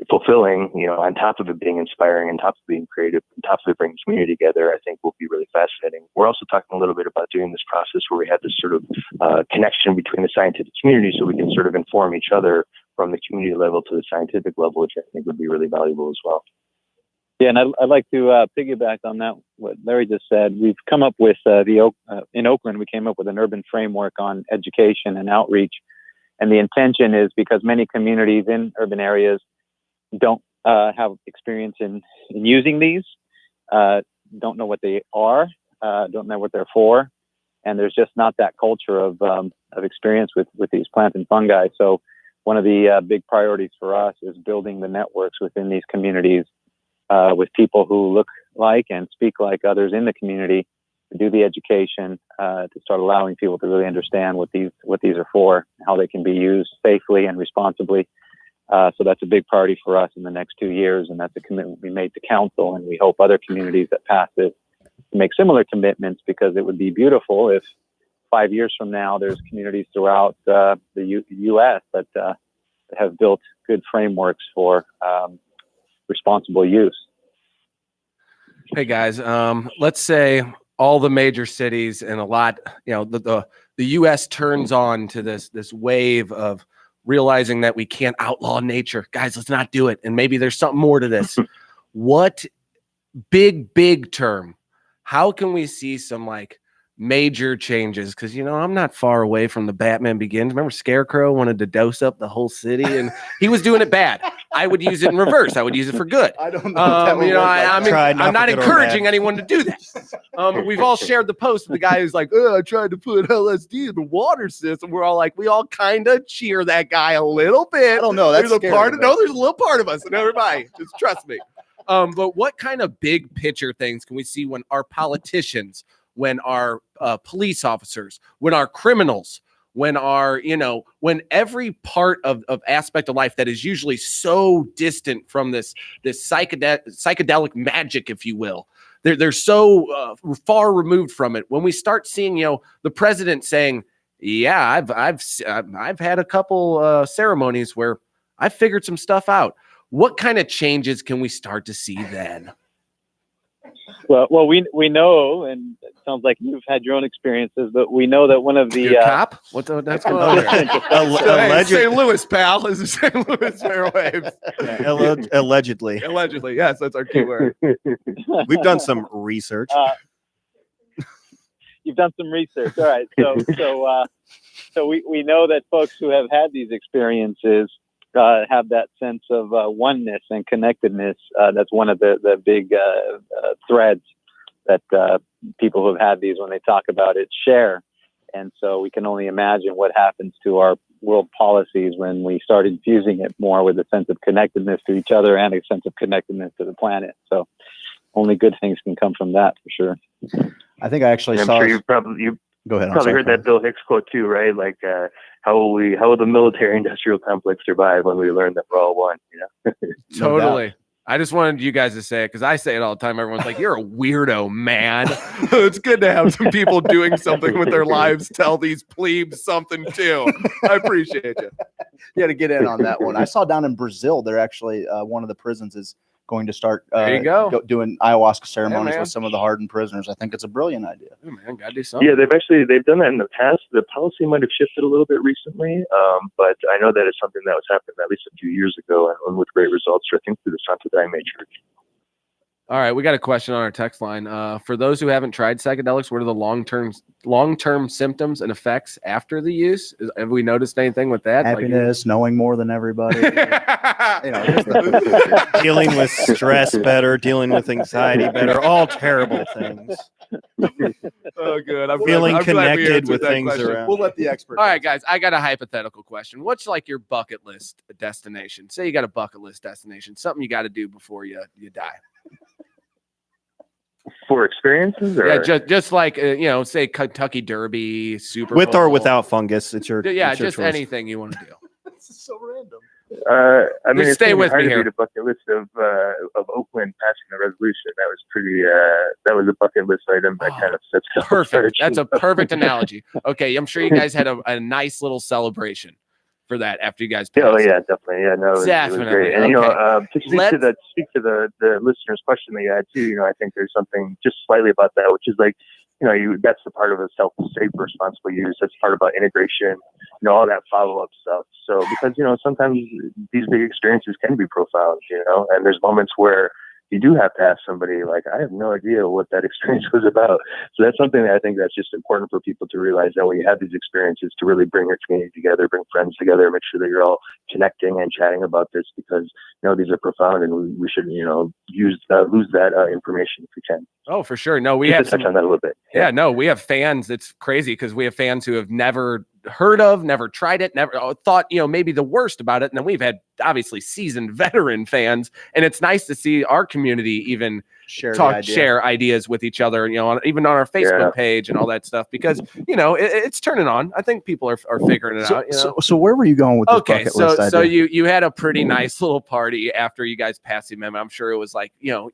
fulfilling, on top of it being inspiring, on top of being creative, on top of it bringing community together, I think will be really fascinating. We're also talking a little bit about doing this process where we have this sort of connection between the scientific community so we can sort of inform each other from the community level to the scientific level, which I think would be really valuable as well. Yeah, and I'd like to piggyback on that, what Larry just said. We've come up with, in Oakland, we came up with an urban framework on education and outreach. And the intention is because many communities in urban areas don't have experience in using these, don't know what they are, don't know what they're for. And there's just not that culture of experience with these plants and fungi. So one of the big priorities for us is building the networks within these communities with people who look like and speak like others in the community, to do the education, to start allowing people to really understand what these are for, how they can be used safely and responsibly. So that's a big priority for us in the next 2 years, and that's a commitment we made to council, and we hope other communities that pass it make similar commitments, because it would be beautiful if 5 years from now there's communities throughout the U.S. that have built good frameworks for responsible use. Hey guys, let's say all the major cities and a lot, the U.S. turns on to this wave of realizing that we can't outlaw nature. Guys, let's not do it. And maybe there's something more to this. What big term? How can we see some major changes? Because I'm not far away from the Batman Begins. Remember Scarecrow wanted to dose up the whole city, and he was doing it bad. I would use it in reverse. I would use it for good. I don't know. I'm not encouraging anyone to do that. We've all shared the post of the guy who's like, I tried to put LSD in the water system. We're all like, we all kind of cheer that guy a little bit. I don't know. That's there's a little part of us, and everybody, just trust me. But what kind of big picture things can we see when our politicians, when our police officers, when our criminals, when our, when every part of aspect of life that is usually so distant from this psychedelic magic, if you will, they're so far removed from it. When we start seeing, the president saying, yeah, I've had a couple ceremonies where I figured some stuff out. What kind of changes can we start to see then? Well, we know, and it sounds like you've had your own experiences, but we know that one of the cop. That's going on there? St. Louis, pal. Is it St. Louis airwaves? Allegedly. Allegedly, yes, that's our keyword. We've done some research. You've done some research, all right. So we know that folks who have had these experiences have that sense of oneness and connectedness. That's one of the big threads that people who have had these, when they talk about it, share. And so we can only imagine what happens to our world policies when we start infusing it more with a sense of connectedness to each other and a sense of connectedness to the planet. So only good things can come from that, for sure. I think I actually saw. I'm sure you probably go ahead. Probably heard that Bill Hicks quote too, right? Like, how will the military-industrial complex survive when we learn that we're all one? Totally. I just wanted you guys to say it because I say it all the time. Everyone's like, "You're a weirdo, man." It's good to have some people doing something with their lives tell these plebes something too. I appreciate you. You had to get in on that one. I saw down in Brazil, they're actually one of the prisons is going to start there you go. Doing ayahuasca ceremonies with some of the hardened prisoners. I think it's a brilliant idea. Oh, man, gotta do something. Yeah, they've done that in the past. The policy might have shifted a little bit recently, but I know that it's something that was happening at least a few years ago, and with great results. I think through the Untitled Chapter. All right, we got a question on our text line. For those who haven't tried psychedelics, what are the long-term symptoms and effects after the use? Have we noticed anything with that? Happiness, knowing more than everybody. Dealing with stress better, dealing with anxiety better, all terrible things. Oh, good. I'm feeling connected with things around. We'll let the expert. All right, guys, I got a hypothetical question. What's your bucket list destination? Say you got a bucket list destination, something you got to do before you die. For experiences, or? Yeah, just like say Kentucky Derby, Super with Bowl. Or without fungus. It's your just choice. Anything you want to do. This is so random. I mean, stay with me here. The bucket list of Oakland passing the resolution. That was pretty. That was a bucket list item that kind of sets up. Perfect. That's a perfect analogy. Okay, I'm sure you guys had a nice little celebration. for that after you guys. Oh yeah, definitely. Yeah, no, it was Definitely. great. And Okay. to speak to the listener's question that you had too, I think there's something just slightly about that, which is like, that's the part of a safe, responsible use. That's part about integration, all that follow-up stuff. So because, sometimes these big experiences can be profound, and there's moments where you do have to ask somebody, like, I have no idea what that experience was about. So that's something that I think that's just important for people to realize, that when you have these experiences, to really bring your community together, bring friends together, make sure that you're all connecting and chatting about this, because, these are profound, and we should, lose that information if we can. Oh, for sure. No, we Just have to touch on that a little bit. Yeah, no, we have fans. It's crazy because we have fans who have never heard of, never tried it, never thought, maybe the worst about it. And then we've had obviously seasoned veteran fans. And it's nice to see our community even share ideas with each other, even on our Facebook page and all that stuff, because, it's turning on. I think people are figuring it out. So where were you going with this bucket list idea? So you had a pretty nice little party after you guys passed the amendment. I'm sure it was like, you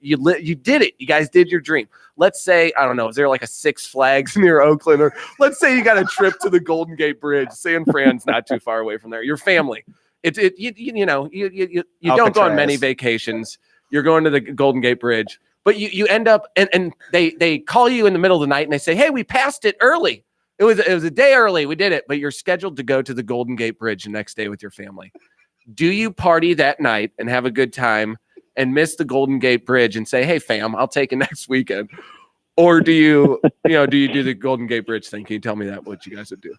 did it. You guys did your dream. Let's say, I don't know, is there like a Six Flags near Oakland? Or let's say you got a trip to the Golden Gate Bridge. San Fran's not too far away from there. Your family. You don't go on many vacations. You're going to the Golden Gate Bridge, but you end up and they call you in the middle of the night and they say, hey, we passed it early. It was a day early. We did it, but you're scheduled to go to the Golden Gate Bridge the next day with your family. Do you party that night and have a good time and miss the Golden Gate Bridge and say, hey, fam, I'll take it next weekend? Or do you do the Golden Gate Bridge thing? Can you tell me what you guys would do?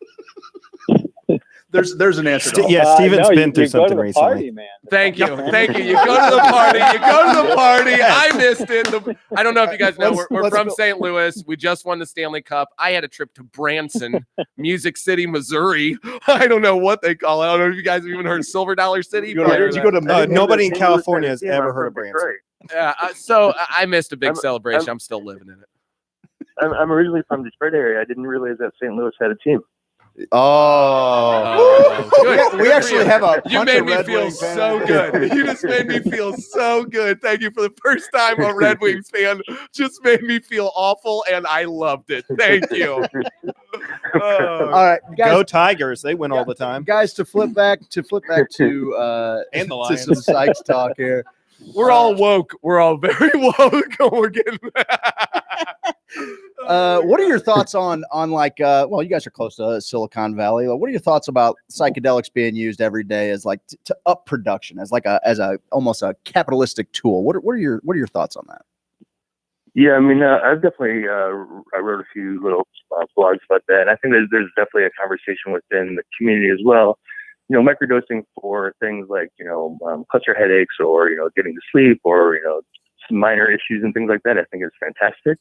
There's an answer. Steven's been through something recently. Party, man. Thank you. You go to the party. I missed it. I don't know if you guys know. We're from St. Louis. We just won the Stanley Cup. I had a trip to Branson, Music City, Missouri. I don't know what they call it. I don't know if you guys have even heard of Silver Dollar City. Nobody in California has ever heard of Branson. So I missed a big celebration. I'm still living in it. I'm originally from the Detroit area. I didn't realize that St. Louis had a team. We actually have a. You made me feel so good. You just made me feel so good. Thank you. For the first time, a Red Wings fan just made me feel awful, and I loved it. Thank you. All right, guys, go Tigers! They win all the time, guys. To flip back to and the to Lions. some Sykes talk here. We're all woke. We're all very woke. We're getting. What are your thoughts on like well, you guys are close to Silicon Valley. What are your thoughts about psychedelics being used every day as like to up production, as like almost a capitalistic tool? What are your thoughts on that? Yeah, I mean, I've definitely I wrote a few little blogs about that, and I think there's definitely a conversation within the community as well. Microdosing for things like cluster headaches, or getting to sleep, or some minor issues and things like that, I think is fantastic.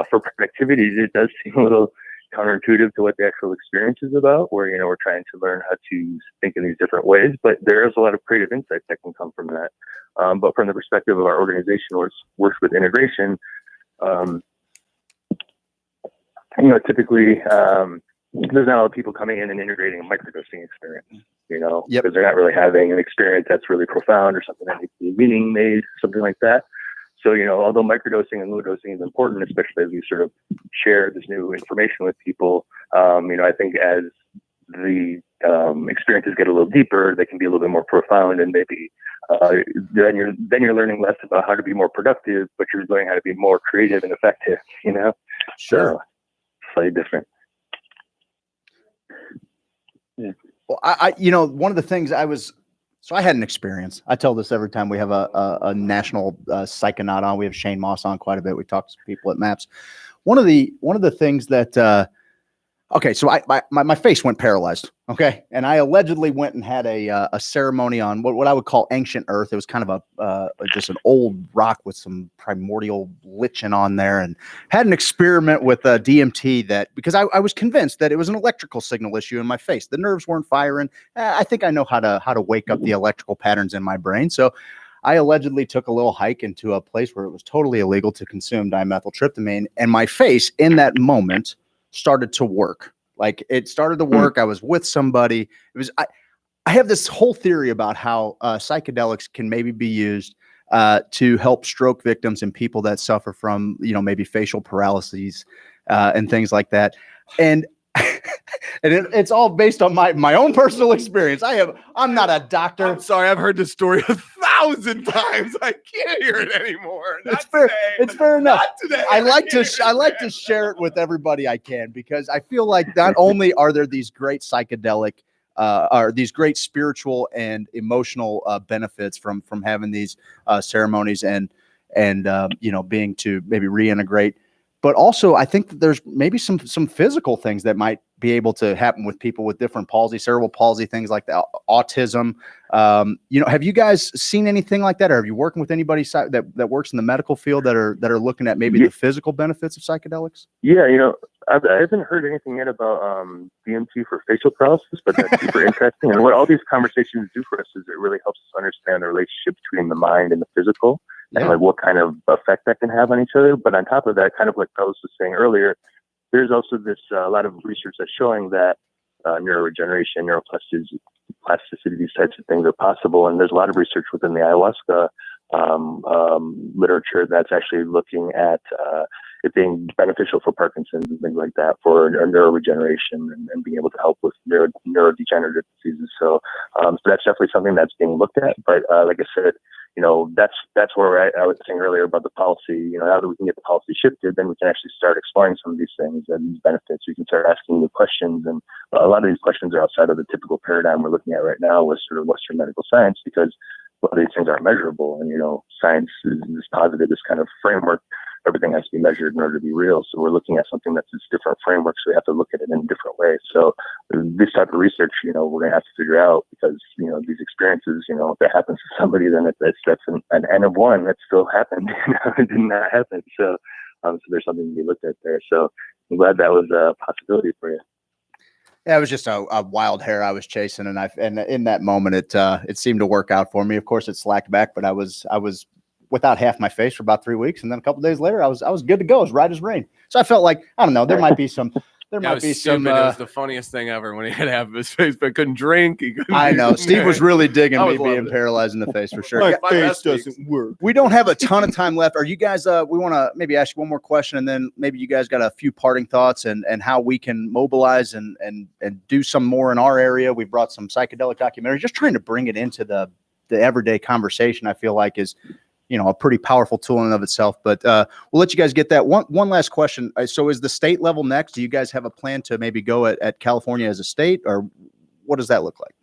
For productivity, it does seem a little counterintuitive to what the actual experience is about, where we're trying to learn how to think in these different ways, but there is a lot of creative insight that can come from that. But from the perspective of our organization, which works with integration, typically there's not a lot of people coming in and integrating a microdosing experience, because they're not really having an experience that's really profound or something that needs to be meaning made, something like that. So, although microdosing and low dosing is important, especially as we sort of share this new information with people, I think as the experiences get a little deeper, they can be a little bit more profound, and maybe then you're learning less about how to be more productive, but you're learning how to be more creative and effective. Sure, slightly different. Yeah. Well, I one of the things I had an experience. I tell this every time we have a national psychonaut on. We have Shane Moss on quite a bit. We talk to people at MAPS. One of the things that so my face went paralyzed. Okay, and I allegedly went and had a ceremony on what I would call ancient earth. It was kind of just an old rock with some primordial lichen on there, and had an experiment with DMT because I was convinced that it was an electrical signal issue in my face. The nerves weren't firing. I think I know how to wake up the electrical patterns in my brain. So I allegedly took a little hike into a place where it was totally illegal to consume dimethyltryptamine, and my face in that moment started to work. Like it started to work. I was with somebody. I have this whole theory about how psychedelics can maybe be used to help stroke victims and people that suffer from, maybe facial paralyses and things like that. And And it's all based on my own personal experience. I'm not a doctor. I'm sorry, I've heard this story 1,000 times. I can't hear it anymore. It's fair. It's fair enough. Not today. I like to share it with everybody I can, because I feel like not only are there these great psychedelic are these great spiritual and emotional benefits from having these ceremonies and being to maybe reintegrate. But also, I think that there's maybe some physical things that might be able to happen with people with different palsy, cerebral palsy, things like that, autism. Have you guys seen anything like that, or have you working with anybody that works in the medical field that are looking at maybe the physical benefits of psychedelics? Yeah, I haven't heard anything yet about DMT for facial paralysis, but that's super interesting. And what all these conversations do for us is it really helps us understand the relationship between the mind and the physical. And like what kind of effect that can have on each other. But on top of that, kind of like I was just saying earlier, there's also this a lot of research that's showing that neuroregeneration, neuroplasticity, these types of things are possible. And there's a lot of research within the ayahuasca literature that's actually looking at it being beneficial for Parkinson's and things like that, for neuroregeneration and being able to help with neurodegenerative diseases. So that's definitely something that's being looked at. But like I said, that's where I was saying earlier about the policy. Now that we can get the policy shifted, then we can actually start exploring some of these things and these benefits. We can start asking new questions, and a lot of these questions are outside of the typical paradigm we're looking at right now with sort of Western medical science, because a lot of these things aren't measurable. And science is positive, this kind of framework. Everything has to be measured in order to be real. So we're looking at something that's this different framework. So we have to look at it in a different way. So this type of research, we're going to have to figure out, because, these experiences, if it happens to somebody, then that's an N of one. That still happened. It did not happen. So there's something to be looked at there. So I'm glad that was a possibility for you. Yeah, it was just a wild hare I was chasing, and in that moment, it seemed to work out for me. Of course, it slacked back, but I was without half my face for about 3 weeks, and then a couple days later, I was good to go. It was right as rain. So I felt like, I don't know, there might be some. There might be some. It was the funniest thing ever when he had half of his face, but couldn't drink. I know. Steve was really digging me being paralyzed in the face for sure. My face doesn't work. We don't have a ton of time left. Are you guys? We want to maybe ask you one more question, and then maybe you guys got a few parting thoughts and how we can mobilize and do some more in our area. We brought some psychedelic documentaries, just trying to bring it into the everyday conversation. I feel like is a pretty powerful tool in and of itself. But we'll let you guys get that. One last question. So is the state level next? Do you guys have a plan to maybe go at California as a state, or what does that look like?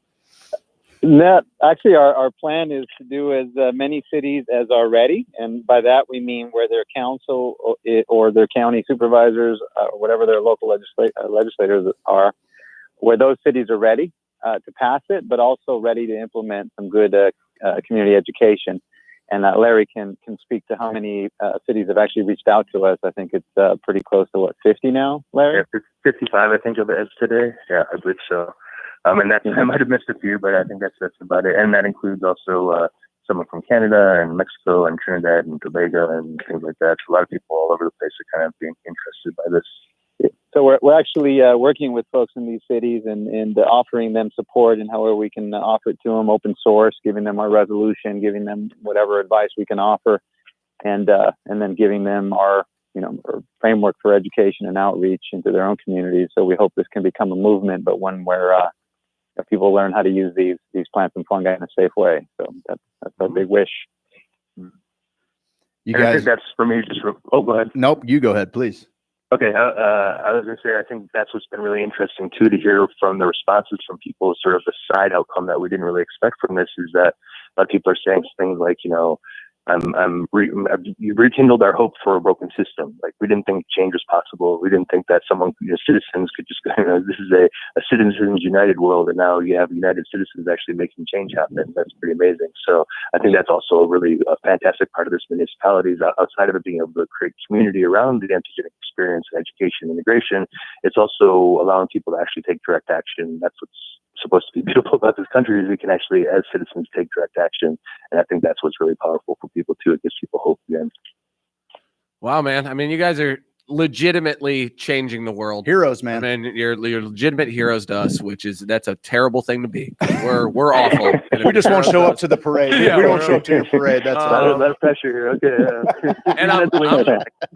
Actually, our plan is to do as many cities as are ready. And by that, we mean where their council or their county supervisors, or whatever their local legislators are, where those cities are ready to pass it, but also ready to implement some good community education. And Larry can speak to how many cities have actually reached out to us. I think it's pretty close to 50 now, Larry? Yeah, 55, I think, of it as today. Yeah, I believe so. And that's, I might have missed a few, but I think that's about it. And that includes also someone from Canada and Mexico and Trinidad and Tobago and things like that. So a lot of people all over the place are kind of being interested by this. So we're actually working with folks in these cities and offering them support and however we can offer it to them, open source, giving them our resolution, giving them whatever advice we can offer, and then giving them our our framework for education and outreach into their own communities. So we hope this can become a movement, but one where people learn how to use these plants and fungi in a safe way. So that's our big wish. You guys, I think that's for me. Go ahead. Nope, you go ahead, please. Okay, I was going to say, I think that's what's been really interesting, too, to hear from the responses from people. Sort of the side outcome that we didn't really expect from this is that a lot of people are saying things like, you rekindled our hope for a broken system. Like, we didn't think change was possible. We didn't think that citizens could just go, this is a citizens united world, and now you have united citizens actually making change happen. That's pretty amazing. So I think that's also a really fantastic part of this municipality is outside of it being able to create community around the antigenic experience and education and integration. It's also allowing people to actually take direct action. That's what's supposed to be beautiful about this country is we can actually, as citizens, take direct action. And I think that's what's really powerful for people too. It gives people hope again. Wow, man. I mean, you guys are legitimately changing the world. Heroes, man. I mean, you're legitimate heroes to us, that's a terrible thing to be. We're awful. We just won't show up to the parade. Yeah, we don't show up to your parade. That's a lot of pressure here. Okay. And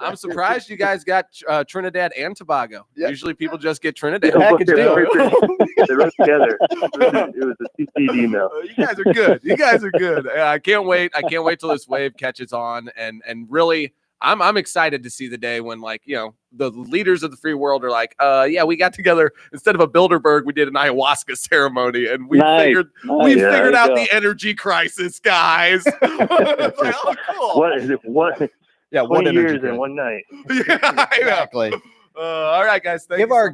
I'm surprised you guys got Trinidad and Tobago. Usually people just get Trinidad. Package deal. They wrote together. It was a CC email. You guys are good. You guys are good. I can't wait. I can't wait till this wave catches on. And really, I'm excited to see the day when, like, you know, the leaders of the free world are like, yeah, we got together instead of a Bilderberg, we did an ayahuasca ceremony, and we figured out the energy crisis, guys. It's like, oh, cool. What is it? What? Yeah, 20 years in one night. Yeah, exactly. All right, guys. Give our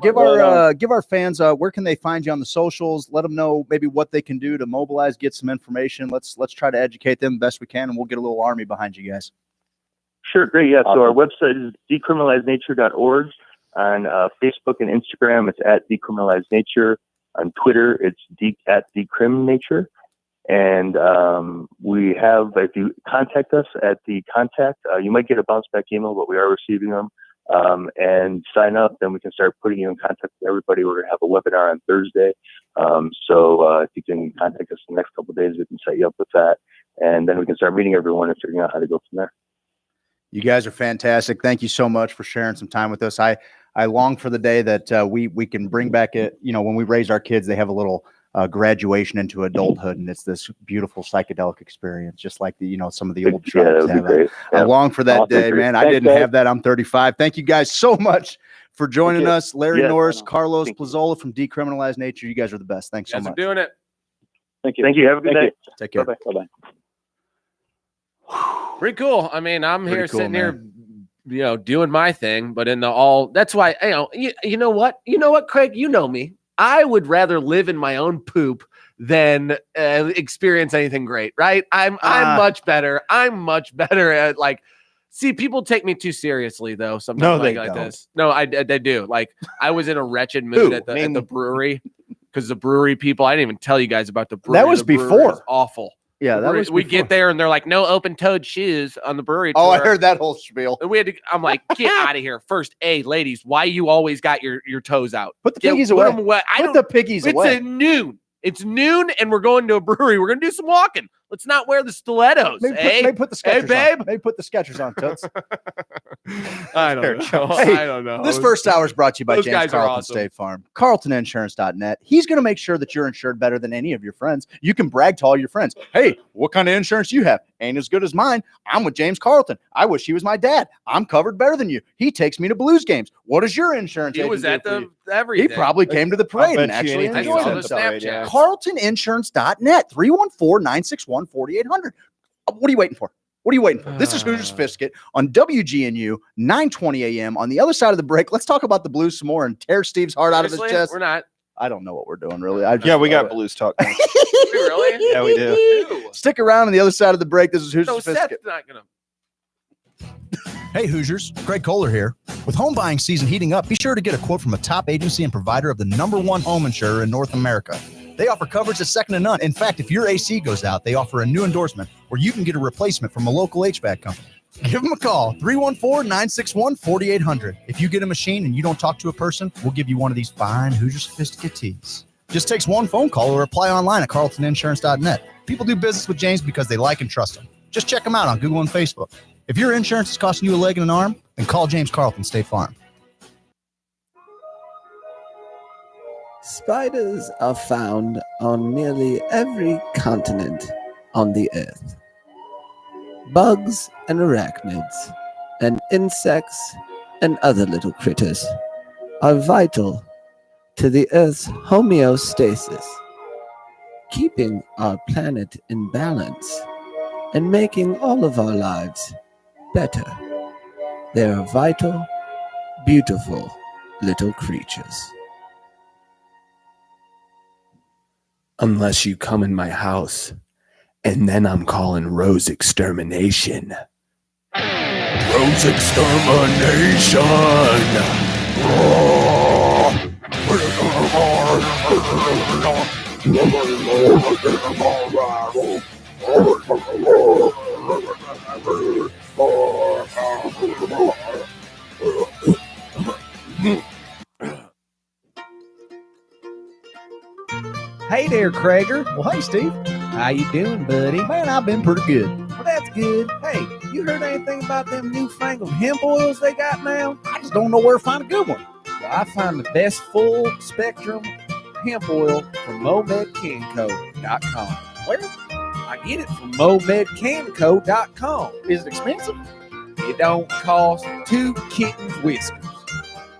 fans where can they find you on the socials? Let them know maybe what they can do to mobilize, get some information. Let's try to educate them the best we can, and we'll get a little army behind you guys. Sure, great. Yeah, so our website is decriminalizenature.org. On Facebook and Instagram, it's at Decriminalize Nature. On Twitter, it's at Decrim Nature. And we have, if you contact us at the contact, you might get a bounce back email, but we are receiving them. And sign up, then we can start putting you in contact with everybody. We're going to have a webinar on Thursday. So if you can contact us in the next couple of days, we can set you up with that. And then we can start meeting everyone and figuring out how to go from there. You guys are fantastic. Thank you so much for sharing some time with us. I long for the day that we can bring back it. You know, when we raise our kids, they have a little graduation into adulthood, and it's this beautiful psychedelic experience, just like some of the old tribes have. Great. I long for that day, great. man. I didn't have that. I'm 35. Thank you guys so much for joining us. Larry Norris, Carlos Plazola from Decriminalize Nature. You guys are the best. Thanks so much. You guys are doing it. Thank you. Thank you. Have a good day. Take care. Bye-bye. Pretty cool. I mean, I'm Pretty here cool, sitting man. here, doing my thing, but in the that's why, you know what, Craig, you know me. I would rather live in my own poop than experience anything great, right? I'm much better. I'm much better at see, people take me too seriously though. Sometimes No, they like don't. this. No, they do. Like I was in a wretched mood at the brewery because the brewery people. I didn't even tell you guys about the brewery. That was The brewery before. is awful. Yeah, that was we before. get there and they're like, no open-toed shoes on the brewery Oh, I tour. heard that whole spiel. And we had to. I'm like, get out of here. First, ladies, why you always got your toes out? Put the piggies away. Them away. Put the piggies away. It's at noon. It's noon, and we're going to a brewery. We're gonna do some walking. Let's not wear the stilettos. Maybe put the Skechers babe. on. Maybe put the Skechers on, Toots. I don't know. Hey, I don't know. This first hour is brought to you by Those James guys are Carlton awesome. State Farm. CarltonInsurance.net. He's going to make sure that you're insured better than any of your friends. You can brag to all your friends. Hey, what kind of insurance you have? Ain't as good as mine. I'm with James Carlton. I wish he was my dad. I'm covered better than you. He takes me to Blues games. What is your insurance? He was agent at do for the you? everything. He probably came to the parade and bet you actually anything enjoyed he saw the himself. Snapchat. CarltonInsurance.net. 314-961-4800. What are you waiting for? What are you waiting for? This is Hoosier Sophisticate on WGNU, 9:20 a.m. On the other side of the break, let's talk about the Blues some more and tear Steve's heart out of his Seriously? chest. We're not. I don't know what we're doing, really. Yeah, we got blues talk. now. Really? Yeah, we do. Ew. Stick around on the other side of the break. This is Hoosier No, Sophisticate. Seth's not gonna. Hey Hoosiers, Craig Kohler here. With home buying season heating up, be sure to get a quote from a top agency and provider of the #1 home insurer in North America. They offer coverage that's second to none. In fact, if your AC goes out, they offer a new endorsement where you can get a replacement from a local HVAC company. Give them a call, 314-961-4800. If you get a machine and you don't talk to a person, we'll give you one of these fine Hoosier Sophisticate tees. Just takes one phone call or apply online at CarltonInsurance.net. People do business with James because they like and trust him. Just check them out on Google and Facebook. If your insurance is costing you a leg and an arm, then call James Carlton State Farm. Spiders are found on nearly every continent on the earth. Bugs and arachnids, and insects and other little critters are vital to the Earth's homeostasis, keeping our planet in balance and making all of our lives better. They are vital, beautiful little creatures. Unless you come in my house, and then I'm calling Rose Extermination. Rose Extermination! Hey there, Krager. Well, hey, Steve. How you doing, buddy? Man, I've been pretty good. Well, that's good. Hey, you heard anything about them newfangled hemp oils they got now? I just don't know where to find a good one. Well, I find the best full spectrum hemp oil from MomedCanco.com. Where? I get it from MomedCanco.com. Is it expensive? It don't cost 2 kittens whiskers.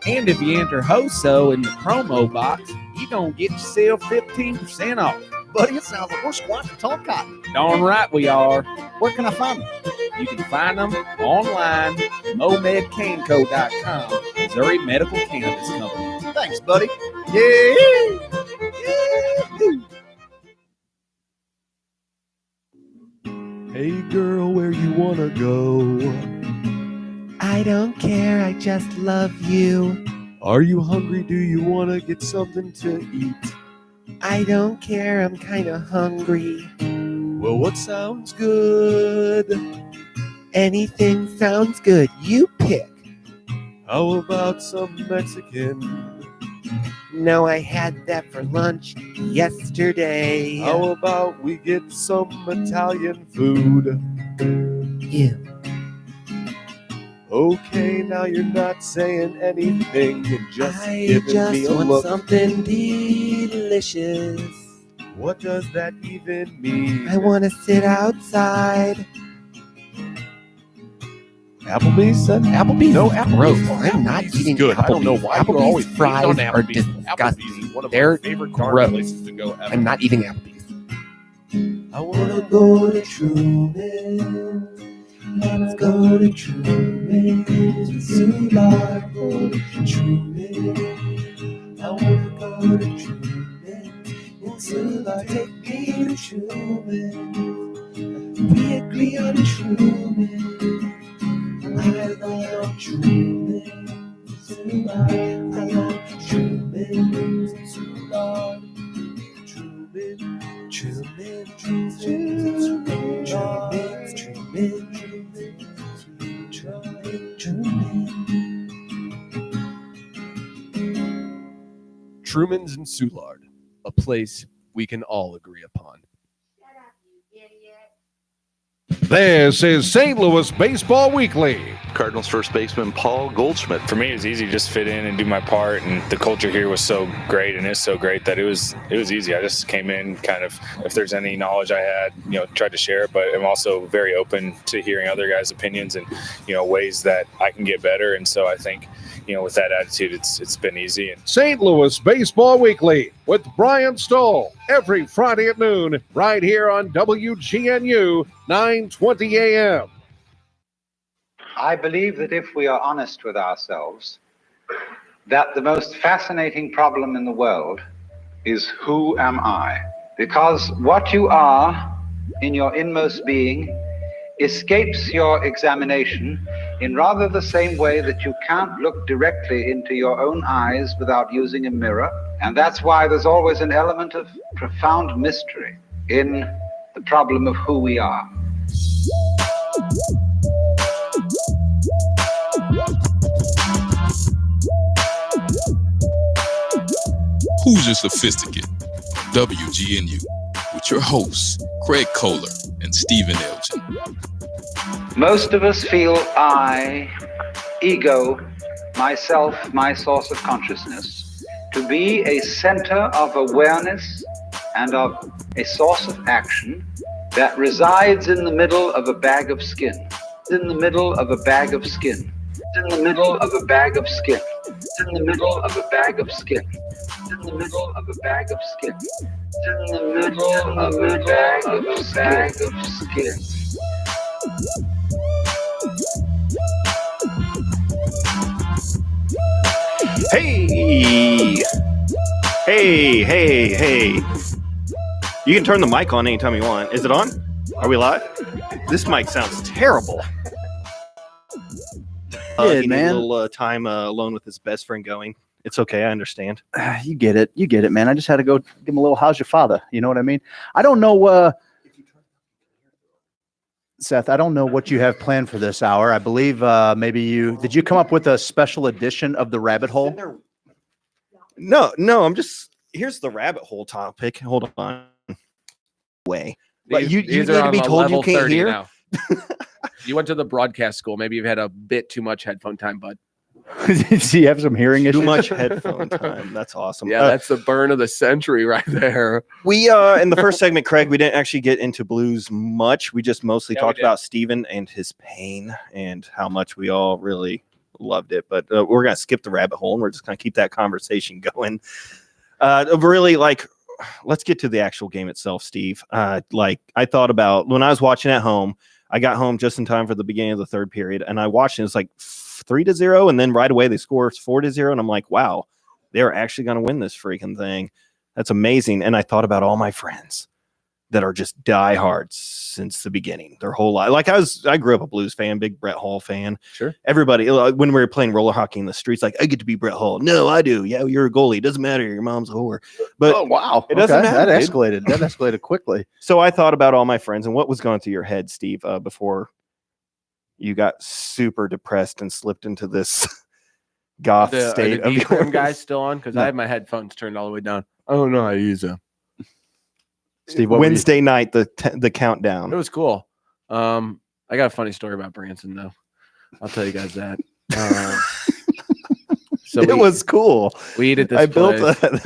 And if you enter HOSO in the promo box, you're going to get yourself 15% off. Buddy, it sounds like we're squatting tall cotton. Darn right we are. Where can I find them? You can find them online at MomedCanco.com, Missouri Medical Cannabis Company. Thanks, buddy. Yeah. Hey girl, where you wanna go? I don't care, I just love you. Are you hungry? Do you wanna get something to eat? I don't care, I'm kinda hungry. Well, what sounds good? Anything sounds good, you pick. How about some Mexican? No, I had that for lunch yesterday. How about we get some Italian food? Ew. Okay, now you're not saying anything and just giving me a want look. something delicious. What does that even mean? I want to sit outside. Applebee's? Applebee's? No, Applebee's. I'm not eating Good. Applebee's. I don't know why you Applebee's always fries on are Applebee's. disgusting. Applebee's is one of They're my favorite garden gross. places to go ever. I'm not eating Applebee's. I wanna go to Truman. Let's go to Truman. Soulard, go to Truman. I wanna go to Truman. Soulard, take me to Truman. We agree on Truman. I love Truman. Soulard, I love Truman. Soulard, Truman. Truman, Truman's and Soulard, a place we can all agree upon. This is St. Louis Baseball Weekly. Cardinals first baseman Paul Goldschmidt. For me, it was easy to just fit in and do my part, and the culture here was so great and is so great that it was easy. I just came in kind of, if there's any knowledge I had, tried to share it, but I'm also very open to hearing other guys' opinions and, ways that I can get better. And so I think, with that attitude, it's been easy. St. Louis Baseball Weekly with Brian Stoll every Friday at noon right here on WGNU 920 AM. I believe that if we are honest with ourselves, that the most fascinating problem in the world is who am I? Because what you are in your inmost being escapes your examination in rather the same way that you can't look directly into your own eyes without using a mirror. And that's why there's always an element of profound mystery in the problem of who we are. Hoosier Sophisticate, WGNU, with your hosts, Craig Kohler and Stephen Elgin. Most of us feel I, ego, myself, my source of consciousness, to be a center of awareness and of a source of action that resides in the middle of a bag of skin. In the middle of a bag of skin. In the middle of a bag of skin. In the middle of a bag of skin. In the middle of a bag of skin. In the middle of a bag of skin. Hey. You can turn the mic on anytime you want. Is it on? Are we live? This mic sounds terrible. He man. needs a little time alone with his best friend going. It's okay. I understand. You get it, man. I just had to go give him a little, how's your father? You know what I mean? I don't know. Seth, I don't know what you have planned for this hour. I believe maybe did you come up with a special edition of the rabbit hole? No, I'm just here's the rabbit hole topic. Hold on. But you need to be told you can't hear. Now. You went to the broadcast school. Maybe you've had a bit too much headphone time, bud. Do you have some hearing issues? Too much headphone time. That's awesome. Yeah, that's the burn of the century right there. We in the first segment, Craig, we didn't actually get into blues much. We just mostly talked about Stephen and his pain and how much we all really loved it. But we're gonna skip the rabbit hole and we're just gonna keep that conversation going. Really, like, let's get to the actual game itself, Steve. Like, I thought about when I was watching at home. I got home just in time for the beginning of the third period, and I watched it. It's like 3-0, and then right away they score 4-0, and I'm like, wow, they're actually going to win this freaking thing. That's amazing. And I thought about all my friends that are just diehards since the beginning, their whole life. Like I grew up a Blues fan, big Brett Hall fan. Sure. Everybody, when we were playing roller hockey in the streets, like, I get to be Brett Hall. No, I do. Yeah, you're a goalie. It doesn't matter. Your mom's a whore. But oh, wow, it doesn't matter. That escalated. That escalated quickly. So I thought about all my friends and what was going through your head, Steve, before you got super depressed and slipped into this goth state of your guys still on? Because I have my headphones turned all the way down. I don't know how to use them. Steve, Wednesday night, the countdown. It was cool. I got a funny story about Branson, though. I'll tell you guys that. So it was cool. We eat at this I place.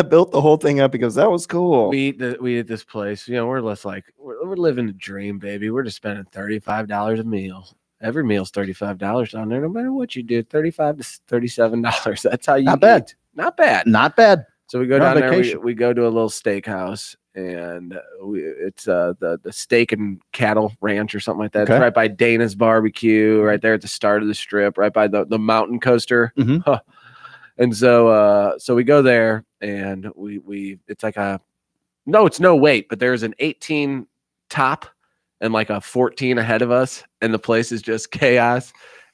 built the whole thing up because that was cool. We eat at this place. You know, we're less like we're living the dream, baby. We're just spending $35 a meal. Every meal's $35 down there, no matter what you do. $35 to $37. That's how you Not bad. Not bad. Not bad. So we go down there. We go to a little steakhouse, and it's the steak and cattle ranch or something like that. Okay. It's right by Dana's Barbecue, right there at the start of the strip, right by the mountain coaster. Mhm. Huh. And so we go there, and we it's like it's no wait, but there's an 18 top and like a 14 ahead of us, and the place is just chaos.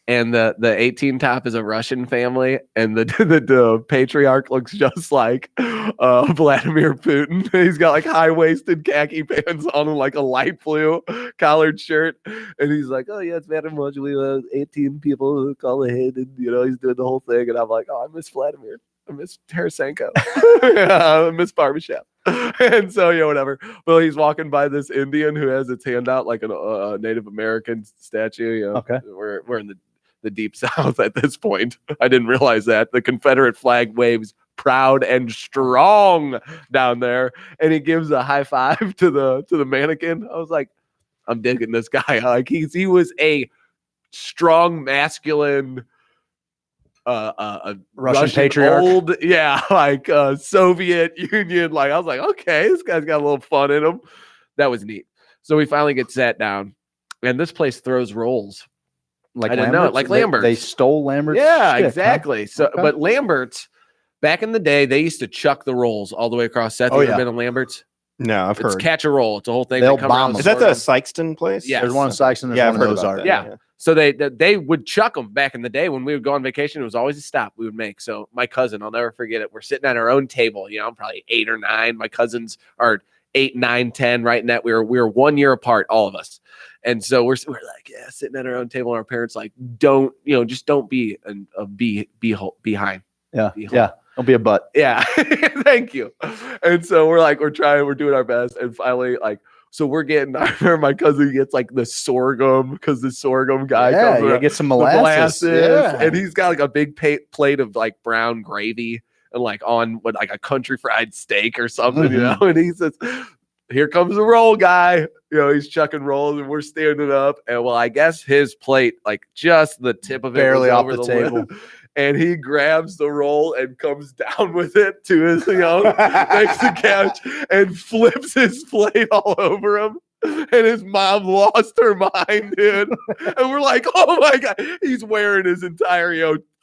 And the 18 top is a Russian family, and the patriarch looks just like Vladimir Putin. He's got like high-waisted khaki pants on and like a light blue collared shirt, and he's like, "Oh yeah, it's very much we 18 people who call ahead," and he's doing the whole thing, and I'm like, "Oh, I miss Vladimir. I miss Tarasenko. I miss Barbashev." And so, whatever. Well, he's walking by this Indian who has its hand out like a Native American statue. Okay. We're in the deep south at this point. I didn't realize that. The Confederate flag waves proud and strong down there, and he gives a high five to the mannequin. I was like, I'm digging this guy. Like he was a strong, masculine a Russian patriarch. Like Soviet Union. Like I was like, okay, this guy's got a little fun in him. That was neat. So we finally get sat down, and this place throws rolls. Like I didn't know it. Like Lambert's. They stole Lambert's. Yeah, stick, exactly. Huh? So, Okay. but Lambert's back in the day, they used to chuck the rolls all the way across. Seth, you ever been to Lambert's? No, I've It's heard. catch a roll. It's a whole thing. They'll They come bomb around them. Is that the sorghum. Sykeston place? Yes. There's one in Sykeston. There's Yeah, one I've in heard Ozark. about that. Yeah. So they would chuck them back in the day when we would go on vacation. It was always a stop we would make. So my cousin, I'll never forget it. We're sitting at our own table. I'm probably 8 or 9. My cousins are 8, 9, 10. Right in that we were 1 year apart, all of us. And so we're like, yeah, sitting at our own table. And our parents like, don't be behind. Yeah. Be Yeah. Don't be a butt. Yeah. Thank you. And so we're doing our best. And finally, so we're getting, I remember my cousin gets like the sorghum because the sorghum guy comes Yeah, around, get some the molasses. Yeah. and he's got like a big plate of like brown gravy and like on like a country fried steak or something, and he says, "Here comes the roll guy." He's chucking rolls and we're standing up, and I guess his plate, like just the tip of it Barely was off over the lid. table. And he grabs the roll and comes down with it to his, next to couch and flips his plate all over him. And his mom lost her mind, dude. And we're like, oh my God. He's wearing his entire,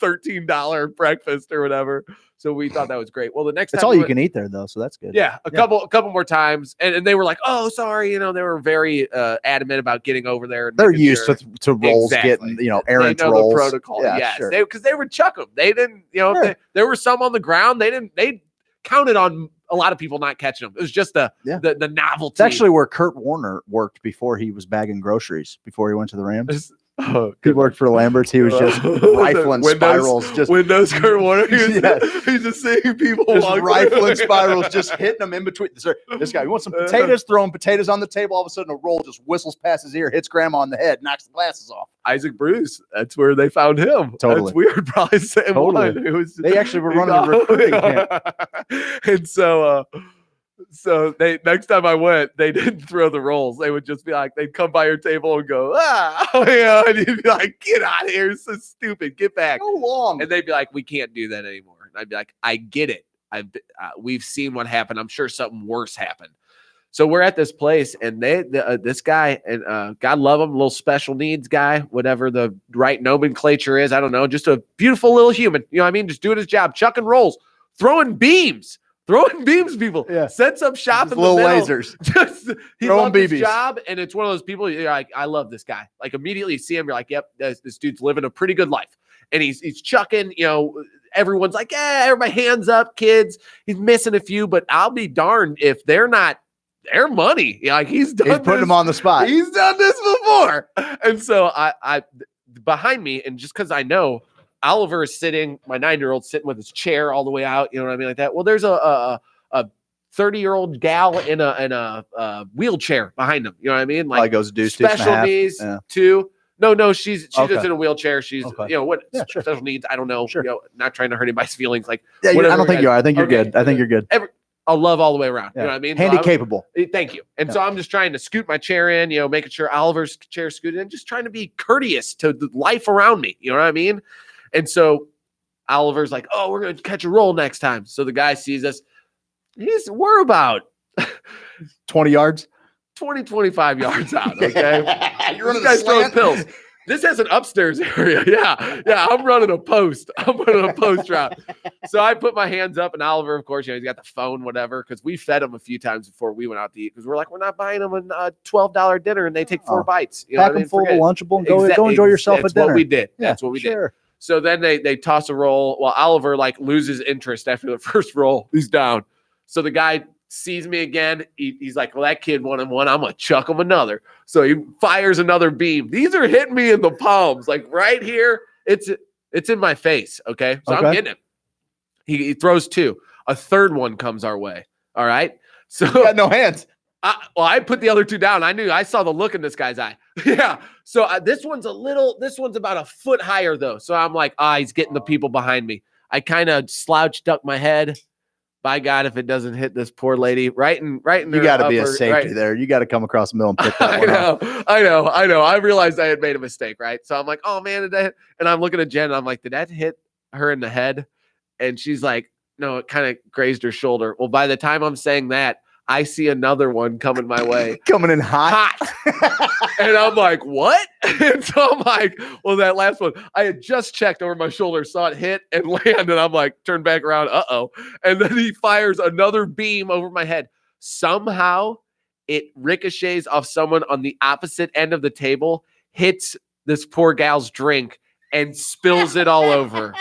$13 breakfast or whatever. So we thought that was great. Well, the next That's time all you can eat there, though, so that's good. Yeah, a couple more times, and they were like, "Oh, sorry," they were very adamant about getting over there. And They're making used sure. to rolls Exactly. getting, errant they know rolls. the protocol. Yeah, Yes, sure. because they would chuck them. They didn't, if there were some on the ground. They counted on a lot of people not catching them. It was just the novelty. It's actually where Kurt Warner worked before he was bagging groceries, before he went to the Rams. He worked for Lambert's. He was just rifling spirals. Just Windows Kurt Warner. He's just seeing people just rifling through. spirals, just hitting them in between. Sir, this guy, you want some potatoes? Throwing potatoes on the table. All of a sudden, a roll just whistles past his ear, hits grandma on the head, knocks the glasses off. Isaac Bruce. That's where they found him. Totally. That's weird. Probably the same one. It was, They actually were running a recruiting camp. And so they next time I went, they didn't throw the rolls. They would just be like, they'd come by your table and go, and you'd be like, get out of here. It's so stupid. Get back. So long. And they'd be like, we can't do that anymore. And I'd be like, I get it. We've seen what happened. I'm sure something worse happened. So we're at this place, and this guy, and God love him, little special needs guy, whatever the right nomenclature is. I don't know. Just a beautiful little human. You know what I mean? Just doing his job, chucking rolls, throwing beams. People. Yeah. Sets up shop Just in the little middle. lasers. He Throwing loved his BBs. job, and it's one of those people you're like, I love this guy. Like immediately you see him, you're like, yep, this dude's living a pretty good life. And he's chucking, everyone's like, everybody hands up, kids. He's missing a few, but I'll be darned if they're not their money. Like he's putting them on the spot. He's done this before. And so I behind me, and just because I know Oliver is sitting, my 9-year-old sitting with his chair all the way out, you know what I mean, like that. Well, there's a 30-year-old gal in a wheelchair behind him. You know what I mean? Like goes deuce, special needs too. No, she's Okay. just in a wheelchair. She's Okay. special needs. I don't know. Sure. Not trying to hurt anybody's feelings. Like Yeah, I whatever, don't think you are. I think you're okay. good. I think you're good. I'll love all the way around. Yeah. You know what I mean? Handy So capable. Thank you. And so I'm just trying to scoot my chair in, making sure Oliver's chair scooted in, just trying to be courteous to the life around me. You know what I mean? And so Oliver's like, oh, we're going to catch a roll next time. So the guy sees us. We're about 20 yards, 25 yards out. Okay. You're running this a guy's throwing slant? pills. This has an upstairs area. Yeah. I'm running a post. Route. So I put my hands up, and Oliver, of course, he's got the phone, whatever, because we fed him a few times before we went out to eat, because we're like, we're not buying them a $12 dinner, and they take 4 bites. You know Pack what I them mean? full Forget of it. Lunchable and go enjoy yourself That's at dinner. what we did. Yeah, That's what we sure. did. So then they toss a roll. Well, Oliver loses interest after the first roll. He's down. So the guy sees me again. He's like, well, that kid wanted one. I'm going to chuck him another. So he fires another beam. These are hitting me in the palms, like right here. It's in my face. Okay. So I'm getting him. He throws 2. A third one comes our way. All right. So you got no hands. I put the other 2 down. I saw the look in this guy's eye. Yeah. So this one's about a foot higher though. So I'm like, he's getting the people behind me. I kind of duck my head. By God, if it doesn't hit this poor lady right in You got to be a safety there. You got to come across the middle and pick that one up. I know. I realized I had made a mistake, right? So I'm like, oh man, did that? And I'm looking at Jen, and I'm like, did that hit her in the head? And she's like, no, it kind of grazed her shoulder. Well, by the time I'm saying that, I see another one coming my way. Coming in hot. And I'm like, what? And so I'm like, well, that last one, I had just checked over my shoulder, saw it hit and land. And I'm like, turn back around. Uh-oh. And then he fires another beam over my head. Somehow it ricochets off someone on the opposite end of the table, hits this poor gal's drink, and spills it all over.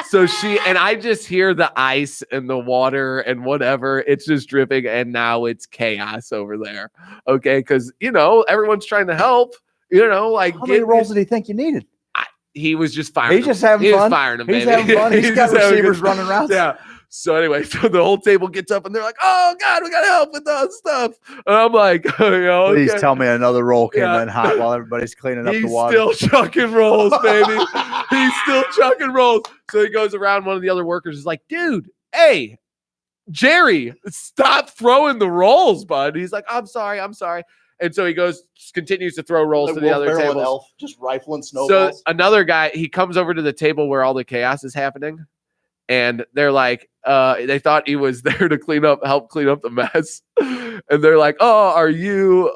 So I just hear the ice and the water and whatever. It's just dripping, and now it's chaos over there. Okay, because everyone's trying to help. Like how many rolls did he think you needed? He was just firing. He's just having fun. He was firing them. He's baby. having fun. He's got receivers running around. Yeah. So anyway, so the whole table gets up and they're like, "Oh God, we gotta help with that stuff." And I'm like, Please okay. tell me another roll came in hot while everybody's cleaning up the water. He's still chucking rolls, baby. He's still chucking rolls. So he goes around. One of the other workers is like, "Dude, hey, Jerry, stop throwing the rolls, bud." He's like, "I'm sorry." And so he continues to throw rolls to the other tables. Elf, just rifling snowballs. So another guy, he comes over to the table where all the chaos is happening. And they're like, they thought he was there to help clean up the mess. And they're like, oh, are you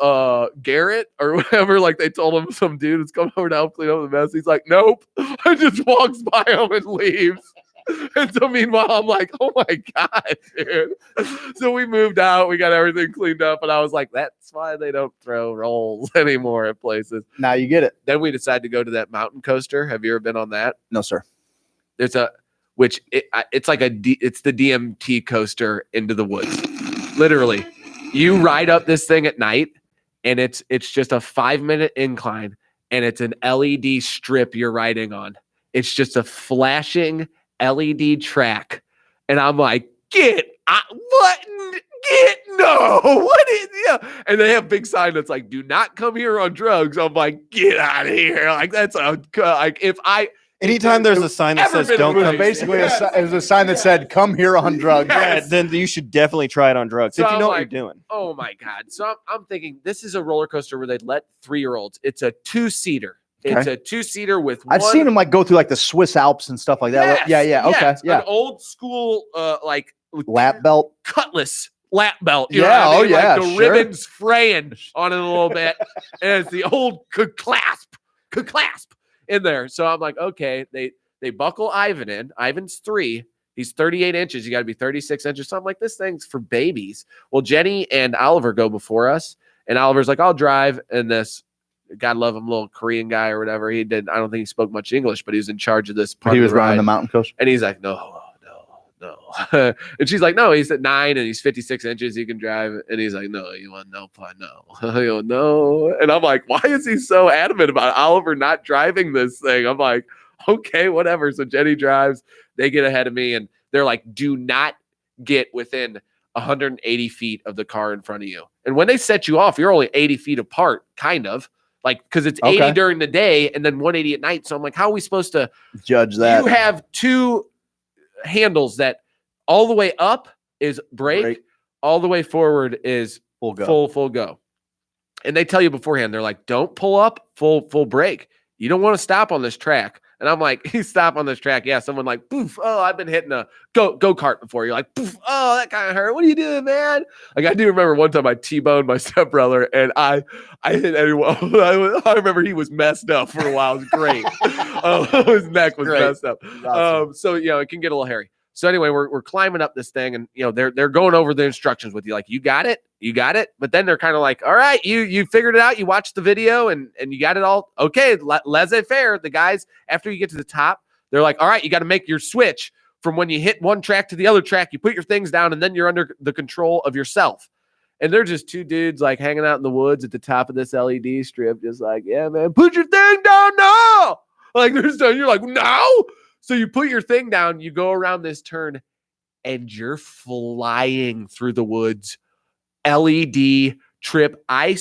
Garrett or whatever? Like they told him some dude is coming over to help clean up the mess. He's like, nope. I just walks by him and leaves. And so meanwhile, I'm like, oh my God, dude. So we moved out. We got everything cleaned up. And I was like, that's why they don't throw rolls anymore at places. Now you get it. Then we decided to go to that mountain coaster. Have you ever been on that? No, sir. which it's like it's the DMT coaster into the woods. Literally, you ride up this thing at night, and it's just a 5-minute incline, and it's an LED strip you're riding on. It's just a flashing LED track, and I'm like, and they have big sign that's like, do not come here on drugs. I'm like, get out of here. Like, that's anytime there's a sign that says don't come, basically it was a sign that said come here on drugs. Yeah, then you should definitely try it on drugs if you know what you're doing. Oh my God. So I'm thinking this is a roller coaster where they'd let 3-year-olds. It's a 2-seater. It's a 2-seater with I've seen them like go through like the Swiss Alps and stuff like that. Yes, Okay. Yeah. An old school like lap belt. Cutlass lap belt. You know what I mean? Like the ribbons fraying on it a little bit. And it's the old clasp in there. So I'm like, okay, they buckle Ivan in. Ivan's 3. He's 38 inches. You got to be 36 inches. So I'm like, this thing's for babies. Well, Jenny and Oliver go before us. And Oliver's like, I'll drive. And this, God love him, little Korean guy or whatever. I don't think he spoke much English, but he was in charge of this part. He was of the running ride. the mountain coaster. And he's like, no. And she's like, no, he's at 9 and he's 56 inches. He can drive. And he's like, no, you want no fun? No. No. And I'm like, why is he so adamant about Oliver not driving this thing? I'm like, okay, whatever. So Jenny drives. They get ahead of me and they're like, do not get within 180 feet of the car in front of you. And when they set you off, you're only 80 feet apart, kind of. Like, because it's 80 during the day and then 180 at night. So I'm like, how are we supposed to judge that? You have 2 handles that all the way up is brake, all the way forward is full go. And they tell you beforehand, they're like, don't pull up, full brake. You don't want to stop on this track. And I'm like, you stop on this track. Yeah, someone like, poof, oh, I've been hitting a go-kart before. You're like, poof, oh, that kind of hurt. What are you doing, man? Like, I do remember one time I T-boned my stepbrother, and I hit anyone. I remember he was messed up for a while. It was great. His neck was messed up. Awesome. So, it can get a little hairy. So anyway, we're climbing up this thing, and they're going over the instructions with you, like, you got it. But then they're kind of like, all right, you figured it out. You watched the video and you got it all. Okay, laissez-faire. The guys, after you get to the top, they're like, all right, you got to make your switch from when you hit one track to the other track. You put your things down, and then you're under the control of yourself. And they're just 2 dudes like hanging out in the woods at the top of this LED strip, just like, yeah, man, put your thing down now. Like, you're like, no. So you put your thing down, you go around this turn, and you're flying through the woods. LED trip. I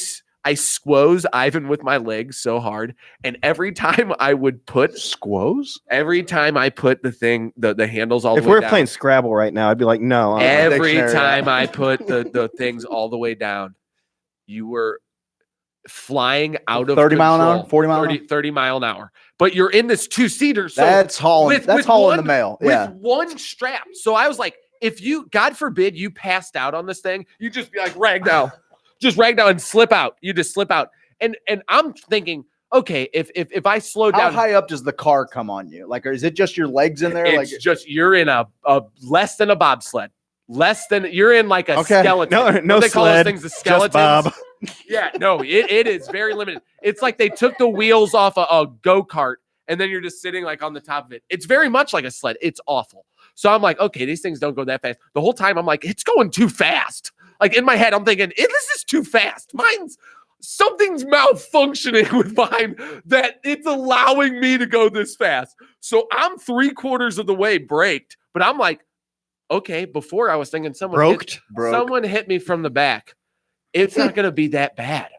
squoze Ivan with my legs so hard. And every time I would put every time I put the thing, the handles all the way down. If we're playing Scrabble right now, I'd be like, no. Every time I put the things all the way down, you were flying out of 30 mile an hour, 40 mile 30 mile an hour. But you're in this 2-seater. So that's hauling the mail. Yeah. With one strap. So I was like, if you, God forbid, you passed out on this thing, you just be like ragdoll. Just ragdoll and slip out. You just slip out. And I'm thinking, okay, if I slow down. How high up does the car come on you? Like, or is it just your legs in there? It's just, you're in a less than a bobsled. You're in like a skeleton. No they sled. Call those things the skeletons. Just Bob. Yeah, no, it is very limited. It's like they took the wheels off a go-kart and then you're just sitting like on the top of it. It's very much like a sled. It's awful. So I'm like, okay, these things don't go that fast. The whole time I'm like, it's going too fast. Like in my head, I'm thinking, this is too fast. Something's malfunctioning with mine that it's allowing me to go this fast. So I'm 3/4 of the way braked, but I'm like, okay, before I was thinking someone hit me from the back. It's not going to be that bad.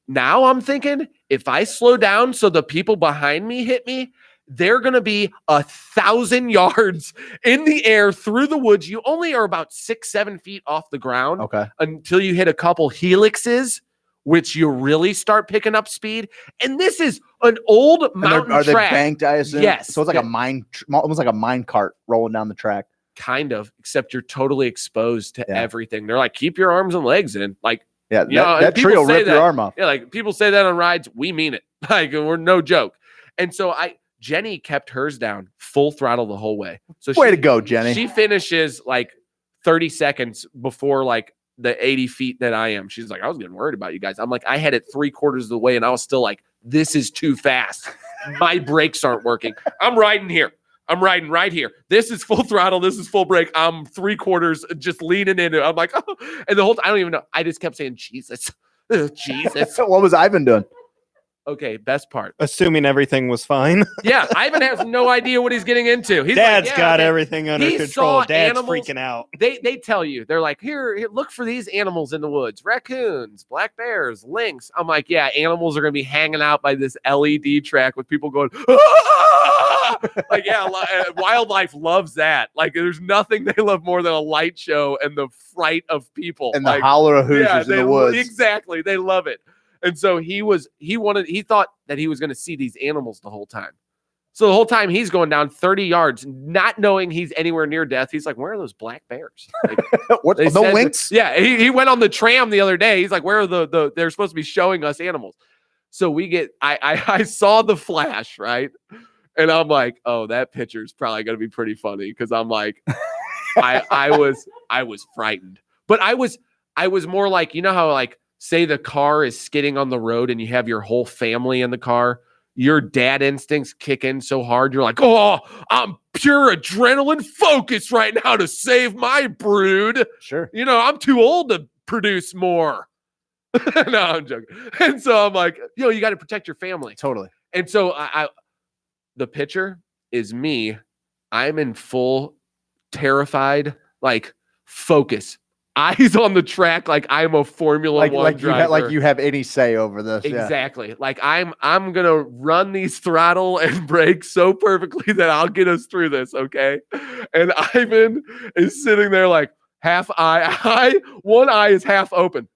Now I'm thinking if I slow down so the people behind me hit me, they're going to be 1,000 yards in the air through the woods. You only are about 6-7 feet off the ground until you hit a couple helixes, which you really start picking up speed. And this is an old mountain track. Are they banked, I assume? Yes. So it's like almost like a mine cart rolling down the track. Kind of, except you're totally exposed to everything. They're like, keep your arms and legs in. Like, that tree will rip your arm off. Yeah, like people say that on rides. We mean it. Like, we're no joke. And so Jenny kept hers down full throttle the whole way. So way to go, Jenny. She finishes like 30 seconds before like the 80 feet that I am. She's like, I was getting worried about you guys. I'm like, I had it 3/4 of the way and I was still like, this is too fast. My brakes aren't working. I'm riding here. I'm riding right here. This is full throttle. This is full brake. I'm 3/4 just leaning into it. I'm like, oh. And the whole time, I don't even know. I just kept saying, Jesus. Jesus. What was Ivan doing? Okay, best part. Assuming everything was fine. Yeah, Ivan has no idea what he's getting into. He's Dad's like, got everything under He control. saw Dad's animals. freaking out. They tell you, they're like, here, look for these animals in the woods. Raccoons, black bears, lynx. I'm like, yeah, animals are going to be hanging out by this LED track with people going, ah! Like, yeah, wildlife loves that. Like, there's nothing they love more than a light show and the fright of people. And the holler of Hoosiers in the woods. Exactly. They love it. And so he thought that he was going to see these animals the whole time. So the whole time he's going down 30 yards, not knowing he's anywhere near death. He's like, where are those black bears? Like, what, the lynx? Yeah. He went on the tram the other day. He's like, where are they're supposed to be showing us animals. So I saw the flash, right? And I'm like, oh, that picture's probably going to be pretty funny. Cause I'm like, I was frightened, but I was more like, you know how like, say the car is skidding on the road and you have your whole family in the car, your dad instincts kick in so hard. You're like, oh, I'm pure adrenaline focused right now to save my brood. Sure. You know, I'm too old to produce more. No, I'm joking. And so I'm like, you got to protect your family. Totally. And so the picture is me. I'm in full terrified, like focus. Eyes on the track, like I'm a Formula One driver. Like you have any say over this. Exactly. Yeah. Like I'm gonna run these throttle and brake so perfectly that I'll get us through this, okay? And Ivan is sitting there like half eye, one eye is half open.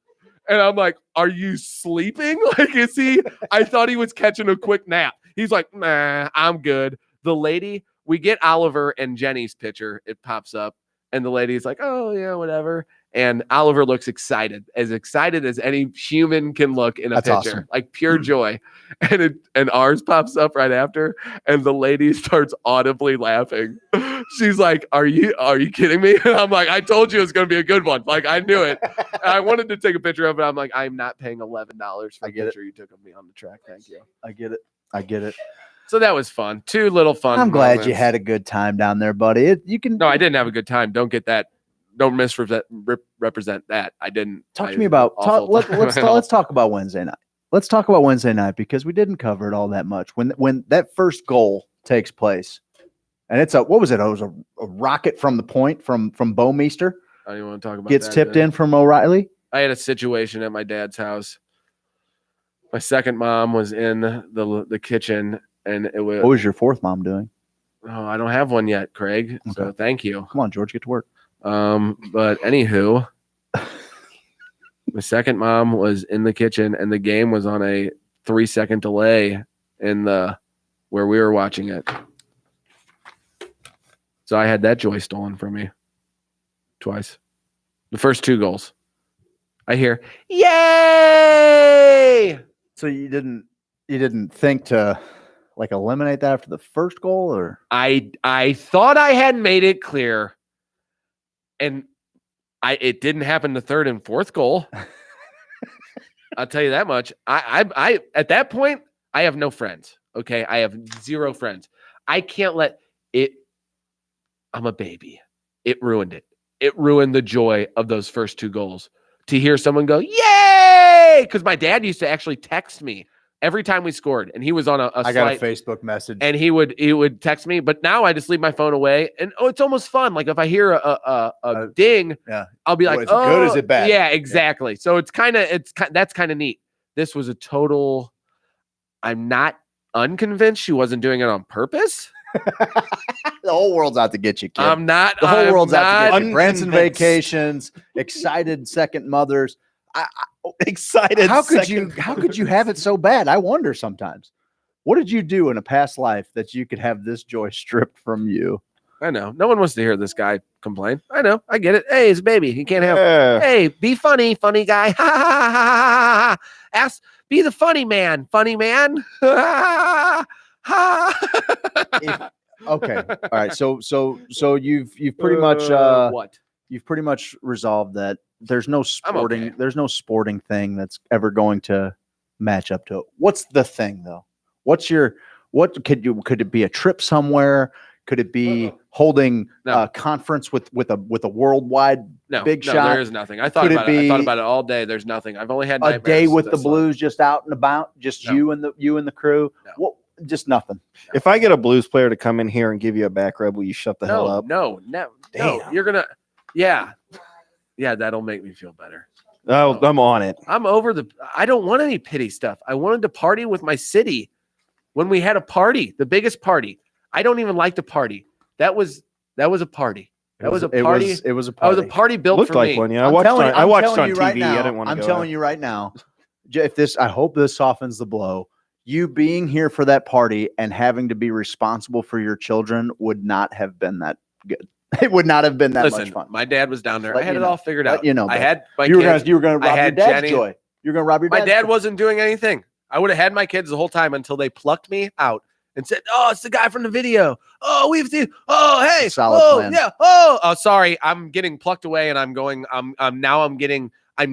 And I'm like, are you sleeping? Like, is he? I thought he was catching a quick nap. He's like, nah, I'm good. The lady, we get Oliver and Jenny's picture. It pops up. And the lady's like, oh, yeah, whatever. And Oliver looks excited as any human can look in a That's picture, awesome. like pure joy. And ours pops up right after. And the lady starts audibly laughing. She's like, are you kidding me? And I'm like, I told you it was going to be a good one. Like, I knew it. And I wanted to take a picture of it. I'm like, I'm not paying $11 for a picture you took of me on the track. Thank you. I get it. So that was fun. Two little fun I'm glad moments. you had a good time down there, buddy. No, I didn't have a good time. Don't get that. Don't misrepresent that. I didn't. Talk to me about. Let's talk about Wednesday night. Let's talk about Wednesday night because we didn't cover it all that much. When that first goal takes place, and it's what was it? It was a rocket from the point from Bo Meester. I don't even want to talk about. Gets that, tipped in from O'Reilly. I had a situation at my dad's house. My second mom was in the kitchen, and it was. What was your fourth mom doing? Oh, I don't have one yet, Craig. Okay. So thank you. Come on, George, get to work. But anywho, my second mom was in the kitchen, and the game was on a 3-second delay in where we were watching it. So I had that joy stolen from me twice. The first 2 goals. I hear, yay! So you didn't think to like eliminate that after the first goal, or I thought I had made it clear, and it didn't happen the third and fourth goal. I'll tell you that much. I at that point I have no friends. Okay, I have 0 friends. I can't let it. I'm a baby. It ruined it. It ruined the joy of those first 2 goals. To hear someone go, yay! Because my dad used to actually text me every time we scored, and he was on I got a Facebook message, and he would text me. But now I just leave my phone away, and it's almost fun. Like if I hear a ding, I'll be like, is it good? Is it bad? Yeah, exactly. Yeah. So that's kind of neat. This was a total. I'm not unconvinced she wasn't doing it on purpose. The whole world's out to get you, kid. I'm not. The whole world's out to get you. Unconvinced. Branson vacations, excited second mothers. Excited. How could you have it so bad? I wonder sometimes. What did you do in a past life that you could have this joy stripped from you? I know. No one wants to hear this guy complain. I know. I get it. Hey, he's a baby. He can't have it. Hey, be funny guy. Be the funny man. Funny man. Okay. All right. So you've pretty much what? You've pretty much resolved that there's no sporting thing that's ever going to match up to it. What's the thing though? Could it be a trip somewhere? Could it be holding a conference with a worldwide big shot? No, there is nothing. I thought about it. I thought about it all day. There's nothing. I've only had a day with the Blues, just out and about, just you and the crew. What? Just nothing. If I get a Blues player to come in here and give you a back rub, will you shut the hell up? No. You're gonna. Yeah. That'll make me feel better. Oh, I'm on it. I'm over I don't want any pity stuff. I wanted to party with my city when we had a party, the biggest party. I don't even like to party. That was a party. That was a party. It was a party. party. It was a party built Looked for like me. one. Yeah, I watched on TV. Right now, I didn't want to. I'm telling you right now. I hope this softens the blow. You being here for that party and having to be responsible for your children would not have been that good. It would not have been that much fun. My dad was down there. I had it all figured out. I had my you kids. were going to rob your dad's Jenny. joy. You're going to rob your dad's My dad joy. wasn't doing anything. I would have had my kids the whole time until they plucked me out and said, "Oh, it's the guy from the video. Oh, we've seen. Oh, hey. Solid plan. Yeah. Oh, sorry. I'm getting plucked away, and I'm going. I'm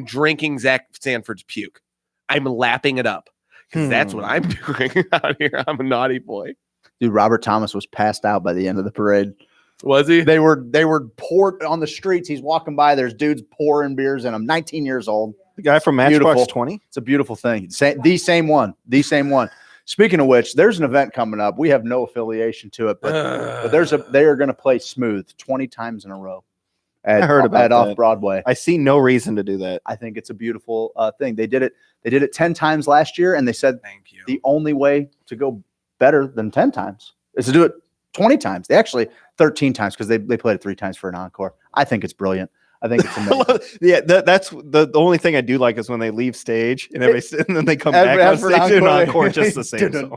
drinking Zach Sanford's puke. I'm lapping it up because that's what I'm doing out here. I'm a naughty boy. Dude, Robert Thomas was passed out by the end of the parade. Was he? They were poured on the streets. He's walking by. There's dudes pouring beers in him. 19 years old. The guy from Matchbox 20. It's a beautiful thing. The same one. Speaking of which, there's an event coming up. We have no affiliation to it, but they are going to play Smooth 20 times in a row. I heard about that. Off Broadway. I see no reason to do that. I think it's a beautiful thing. They did it 10 times last year, and they said the only way to go better than 10 times is to do it 20 times. They actually 13 times because they played it 3 times for an encore. I think it's brilliant. I think it's amazing. Yeah, that's the only thing I do like is when they leave stage and then they come back on stage and encore just the same song.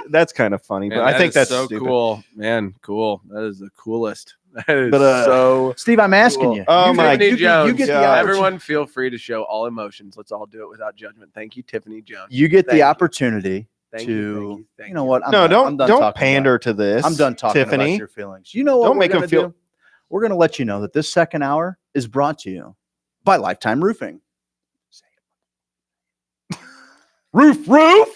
That's kind of funny, but I think that's so stupid. cool, man. Cool. That is the coolest. That is so. Steve, I'm asking you. Oh my! Tiffany Jones. You get the everyone feel free to show all emotions. Let's all do it without judgment. Thank you, Tiffany Jones. You get the opportunity Thank to. you. You know what? Don't pander to this. I'm done talking Tiffany. about your feelings. You know what? Don't make them feel. We're going to let you know that this second hour is brought to you by Lifetime Roofing. Roof. Yep.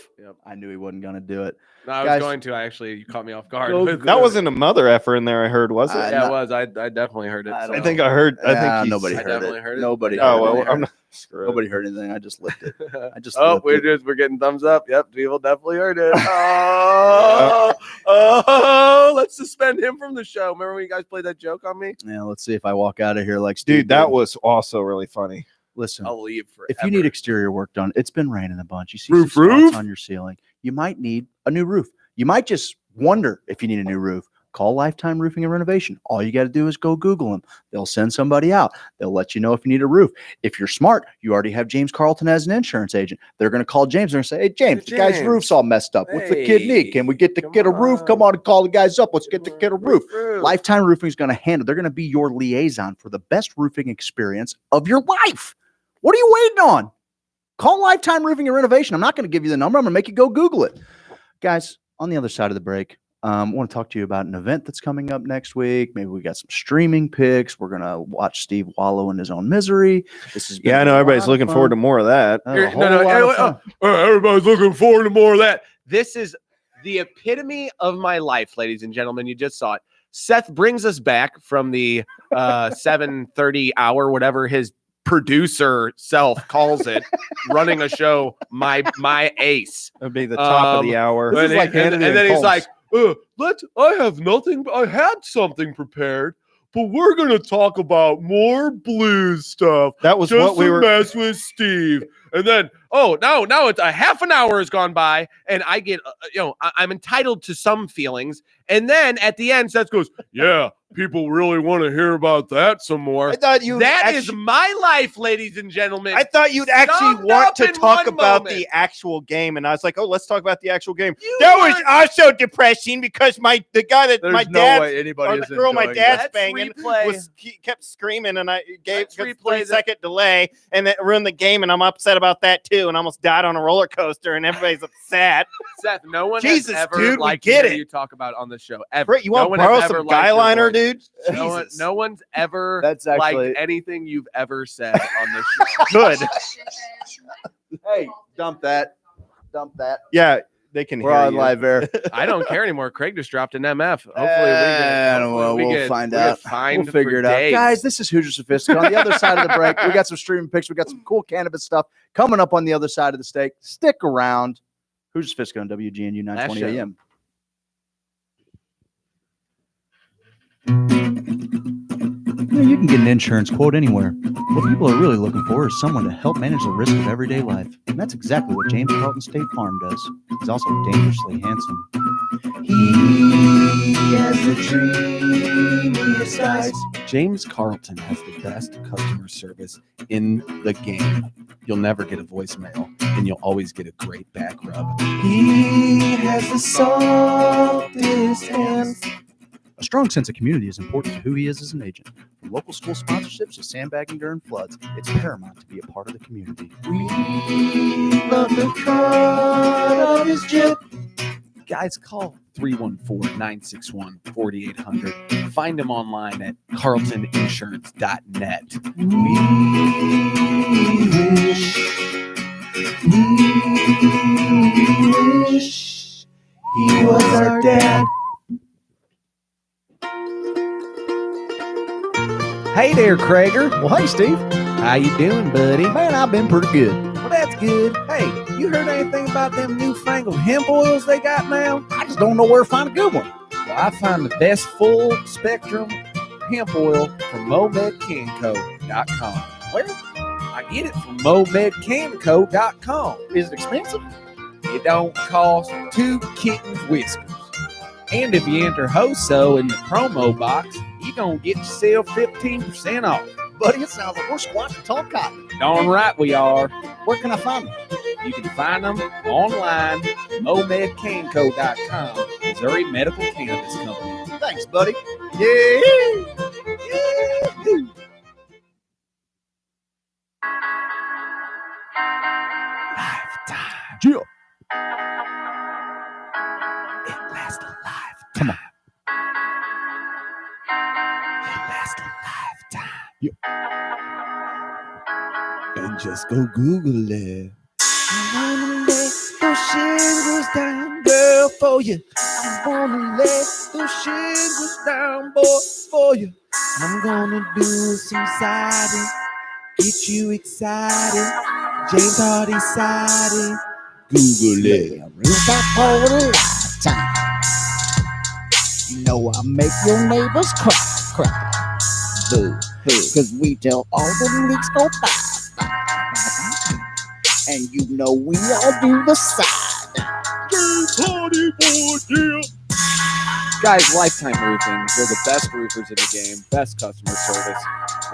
I knew he wasn't going to do it. No, I was going to. You caught me off guard. That wasn't a mother effer in there. I heard, was it? Yeah, it was. I definitely heard it. I think I heard. I think nobody I heard definitely it. heard it. Nobody. Oh well, heard it. I'm not. Nobody heard anything. I just licked it. We're getting thumbs up. Yep, people definitely heard it. Let's suspend him from the show. Remember when you guys played that joke on me? Yeah, let's see if I walk out of here like Steve. Dude, that did. was also really funny. Listen, I'll leave forever. if you need exterior work done, it's been raining a bunch. You see Roof some spots on your ceiling. You might need a new roof. You might just wonder if you need a new roof. Call Lifetime Roofing and Renovation. All you got to do is go Google them. They'll send somebody out. They'll let you know if you need a roof. If you're smart, you already have James Carlton as an insurance agent. They're going to call James. They're going to say, "Hey, James, the guy's roof's all messed up. What's the kid need? Can we get the kid a roof? Come on and call the guys up. Let's get the kid a roof." Lifetime Roofing is going to handle. They're going to be your liaison for the best roofing experience of your life. What are you waiting on? Call Lifetime Roofing and Renovation. I'm not going to give you the number. I'm going to make you go Google it. Guys, on the other side of the break, I want to talk to you about an event that's coming up next week. Maybe we got some streaming picks. We're going to watch Steve wallow in his own misery. I know everybody's looking forward to more of that. Everybody's looking forward to more of that. This is the epitome of my life, ladies and gentlemen. You just saw it. Seth brings us back from the 7:30 hour, whatever his producer self calls it, running a show, my ace. That'd be the top of the hour. And then he's like, I had something prepared, but we're going to talk about more blues stuff. That was just what we were mess with Steve. And then, now it's a half an hour has gone by, and I get, I'm entitled to some feelings. And then at the end, Seth goes, "Yeah, people really want to hear about that some more." I thought you That is my life, ladies and gentlemen. I thought you'd actually Summed want up to in talk one about moment. the actual game, and I was like, "Oh, let's talk about the actual game." That was also depressing because the guy that There's my no dad way anybody or the is girl my enjoying dad's that. banging Let's he kept screaming, and I gave Let's a replay 3-second delay, and it ruined the game, and I'm upset about that too, and I almost died on a roller coaster, and everybody's upset. Seth, no one Jesus, has ever dude, we liked get to hear it. you talk about on the show ever. Brett, you want No to one has borrow ever some liked your guyliner, voice. dude? No one's ever That's actually- liked anything you've ever said on this show. Good. Hey, dump that. Yeah, They can We're hear on you. live air. I don't care anymore. Craig just dropped an MF. Hopefully we'll find out. We'll figure it out. Guys, this is Hoosier Sophisticate. On the other side of the break, we got some streaming pics. We got some cool cannabis stuff coming up on the other side of the steak. Stick around. Hoosier Sophisticate on WGNU 920 AM. You can get an insurance quote anywhere. What people are really looking for is someone to help manage the risk of everyday life. And that's exactly what James Carlton State Farm does. He's also dangerously handsome. He has the dreamiest eyes. James Carlton has the best customer service in the game. You'll never get a voicemail, and you'll always get a great back rub. He has the softest hands. A strong sense of community is important to who he is as an agent. From local school sponsorships to sandbagging during floods, it's paramount to be a part of the community. We love the cut of his jib. Guys, call 314-961-4800. Find him online at carltoninsurance.net. We wish he was our dad. Hey there, Krager. Well, hey, Steve. How you doing, buddy? Man, I've been pretty good. Well, that's good. Hey, you heard anything about them newfangled hemp oils they got now? I just don't know where to find a good one. Well, I find the best full spectrum hemp oil from MomedCanco.com. Where? I get it from MomedCanco.com. Is it expensive? It don't cost 2 kittens whiskers. And if you enter HOSO in the promo box, you're going to get yourself 15% off. Buddy, it sounds like we're squatting tall cotton. Darn right we are. Where can I find them? You can find them online, MomedCanco.com, Missouri Medical Cannabis Company. Thanks, buddy. Yeah. Lifetime. Jill. It lasts a lifetime. Come on. It lasts a lifetime. Yeah. And just go Google it. I wanna let those shingles down, girl, for you. I wanna let those shingles down, boy, for you. I'm gonna do some siding, get you excited. James Hardy siding. Google it. That for a lifetime. You know I make your neighbors cry. Boo. Cause we tell all the leaks go by. And you know we all do the side. Party boy, yeah. Guys, Lifetime Roofing. They're the best roofers in the game. Best customer service.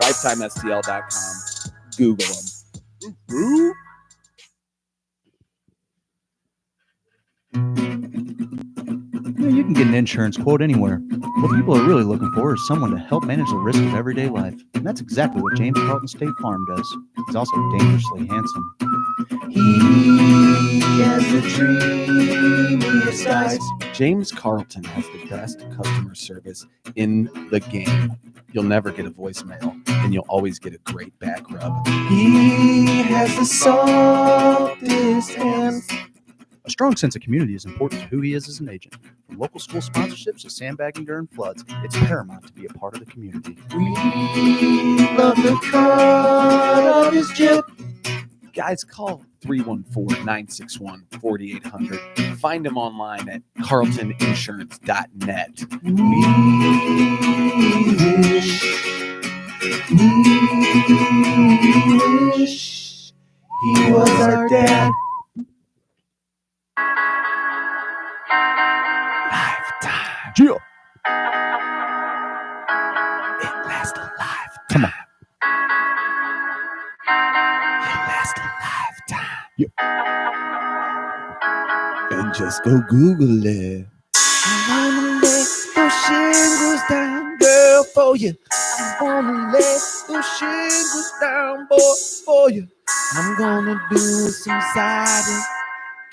LifetimeSTL.com. Google them. You can get an insurance quote anywhere. What people are really looking for is someone to help manage the risk of everyday life. And that's exactly what James Carlton State Farm does. He's also dangerously handsome. He has the dreamiest eyes. James Carlton has the best customer service in the game. You'll never get a voicemail, and you'll always get a great back rub. He has the softest hands. A strong sense of community is important to who he is as an agent. From local school sponsorships to sandbagging during floods, it's paramount to be a part of the community. We love the cut of his jib. Guys, call 314-961-4800. Find him online at carltoninsurance.net. We wish he was our dad. Lifetime. Jill. It lasts a lifetime. Come on. It lasts a lifetime. Yeah. And just go Google it. I wanna let those shingles down, girl, for you. I wanna let those shingles down, boy, for you. I'm gonna do some siding,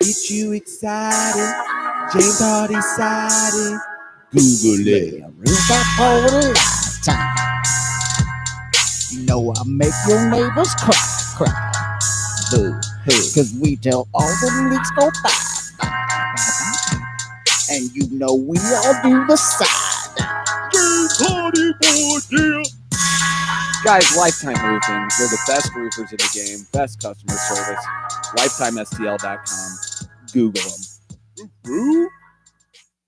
get you excited. James Hardy siding. Google it. That for a lifetime. You know I make your neighbors cry. Boo. Cause we tell all the leaks go by. And you know we all do the side. Guys, Lifetime Roofing. They're the best roofers in the game. Best customer service. LifetimeSTL.com. Google them.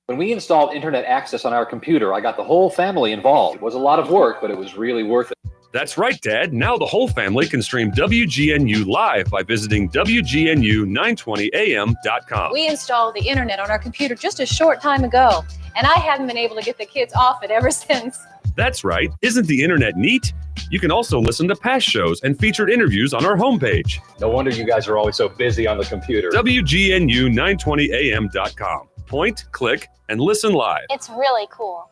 When we installed internet access on our computer, I got the whole family involved. It was a lot of work, but it was really worth it. That's right, Dad. Now the whole family can stream WGNU live by visiting WGNU920am.com. We installed the internet on our computer just a short time ago, and I haven't been able to get the kids off it ever since. That's right. Isn't the internet neat? You can also listen to past shows and featured interviews on our homepage. No wonder you guys are always so busy on the computer. WGNU920am.com. Point, click, and listen live. It's really cool.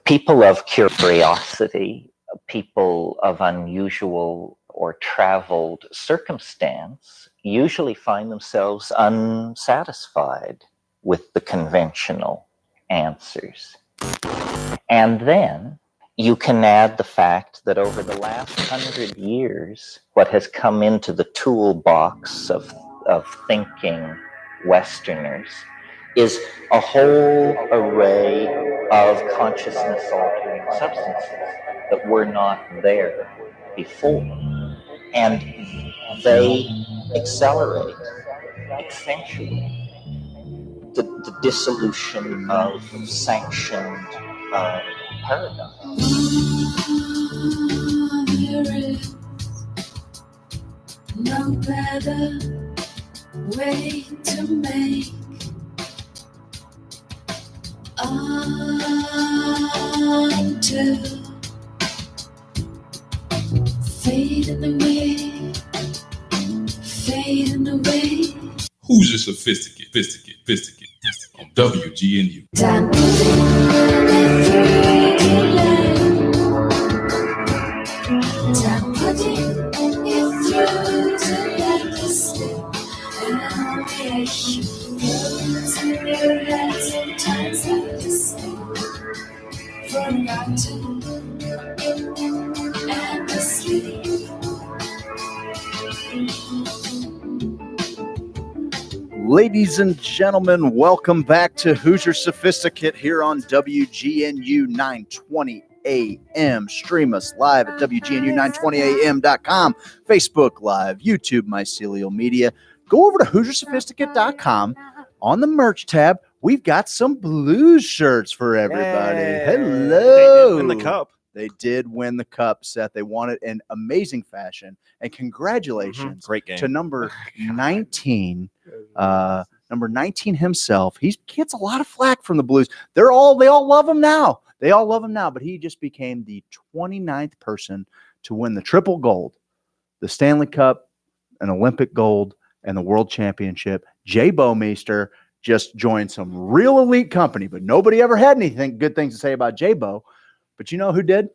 People of curiosity, people of unusual or traveled circumstance usually find themselves unsatisfied with the conventional answers. And then you can add the fact that over the last 100 years, what has come into the toolbox of thinking Westerners is a whole array of consciousness-altering substances that were not there before. And they accelerate, accentuate the dissolution of sanctioned paradigms. There is no better way to make until fading away. Hoosier Sophisticate on WGNU. Time putting it through to legacy. And wish words in your head sometimes have to say. Forgotten and asleep. Ladies and gentlemen, welcome back to Hoosier Sophisticate here on WGNU 920 AM. Stream us live at WGNU920am.com, Facebook Live, YouTube, Mycelial Media. Go over to HoosierSophisticate.com. On the merch tab, we've got some blues shirts for everybody. Yay. Hello. They did win the cup. They did win the cup, Seth. They won it in amazing fashion. And congratulations Great game. to number 19. Number 19 himself. He gets a lot of flack from the Blues. They all love him now. They all love him now, but he just became the 29th person to win the triple gold, the Stanley Cup, an Olympic gold, and the World Championship. Jay Bowmeister just joined some real elite company, but nobody ever had anything good things to say about Jay Bow. But you know who did?